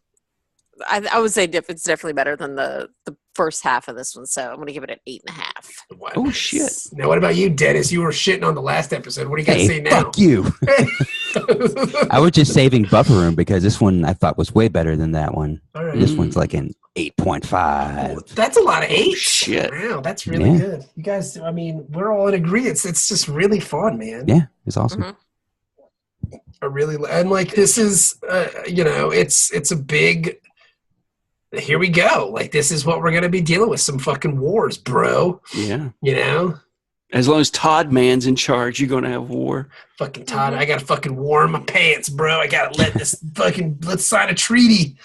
would say it's definitely better than the first half of this one, so I'm gonna give it an 8.5. What? Oh, shit. Now, what about you, Dennis? You were shitting on the last episode. What do you got to say Hey, now? fuck you. I was just saving buffer room because this one I thought was way better than that one. All right. This one's like an 8.5. That's a lot of eights. shit. Wow, that's really good. You guys, I mean, we're all in agreement. It's just really fun, man. Yeah, it's awesome. Mhm. I really, and like, this is, it's a big, here we go. Like, this is what we're going to be dealing with. Some fucking wars, bro. Yeah. You know? As long as Todd Man's in charge, you're going to have war. Fucking Todd, I got to fucking warm my pants, bro. I got to let this let's sign a treaty.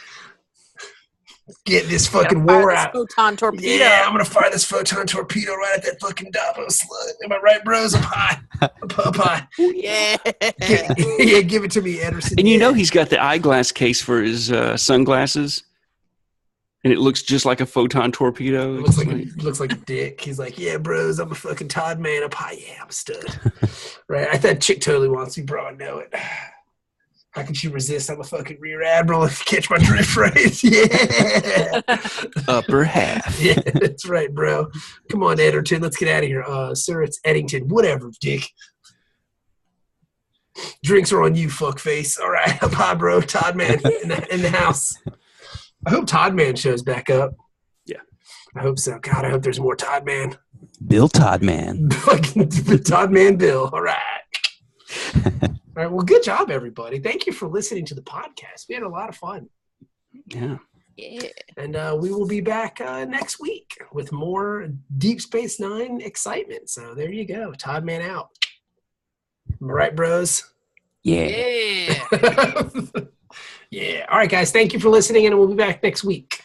Get this fucking war out. Photon torpedo. Yeah, I'm gonna fire this photon torpedo right at that fucking Davos slut. Am I right, bros? Up high. Up high. Yeah. Yeah, give it to me, Ederson. And you know he's got the eyeglass case for his sunglasses. And it looks just like a photon torpedo. Looks like a dick. He's like, yeah, bros, I'm a fucking Todd man up high. Yeah, I'm a stud. Right? I thought chick totally wants me, bro. I know it. How can she resist? I'm a fucking rear admiral. If you catch my drift, right? Yeah. Upper half. Yeah, that's right, bro. Come on, Ederton. Let's get out of here. Sir, it's Eddington. Whatever, dick. Drinks are on you, fuckface. All right, up high, bro. Todd man in the house. I hope Todd Man shows back up. Yeah. I hope so. God, I hope there's more Todd Man. Bill Todd Man. Fucking Todd Man Bill. All right. All right. Well, good job, everybody. Thank you for listening to the podcast. We had a lot of fun. Yeah. Yeah. And we will be back next week with more Deep Space Nine excitement. So there you go. Todd Man out. Am I right, bros? Yeah. Yeah. Yeah. All right, guys. Thank you for listening, and we'll be back next week.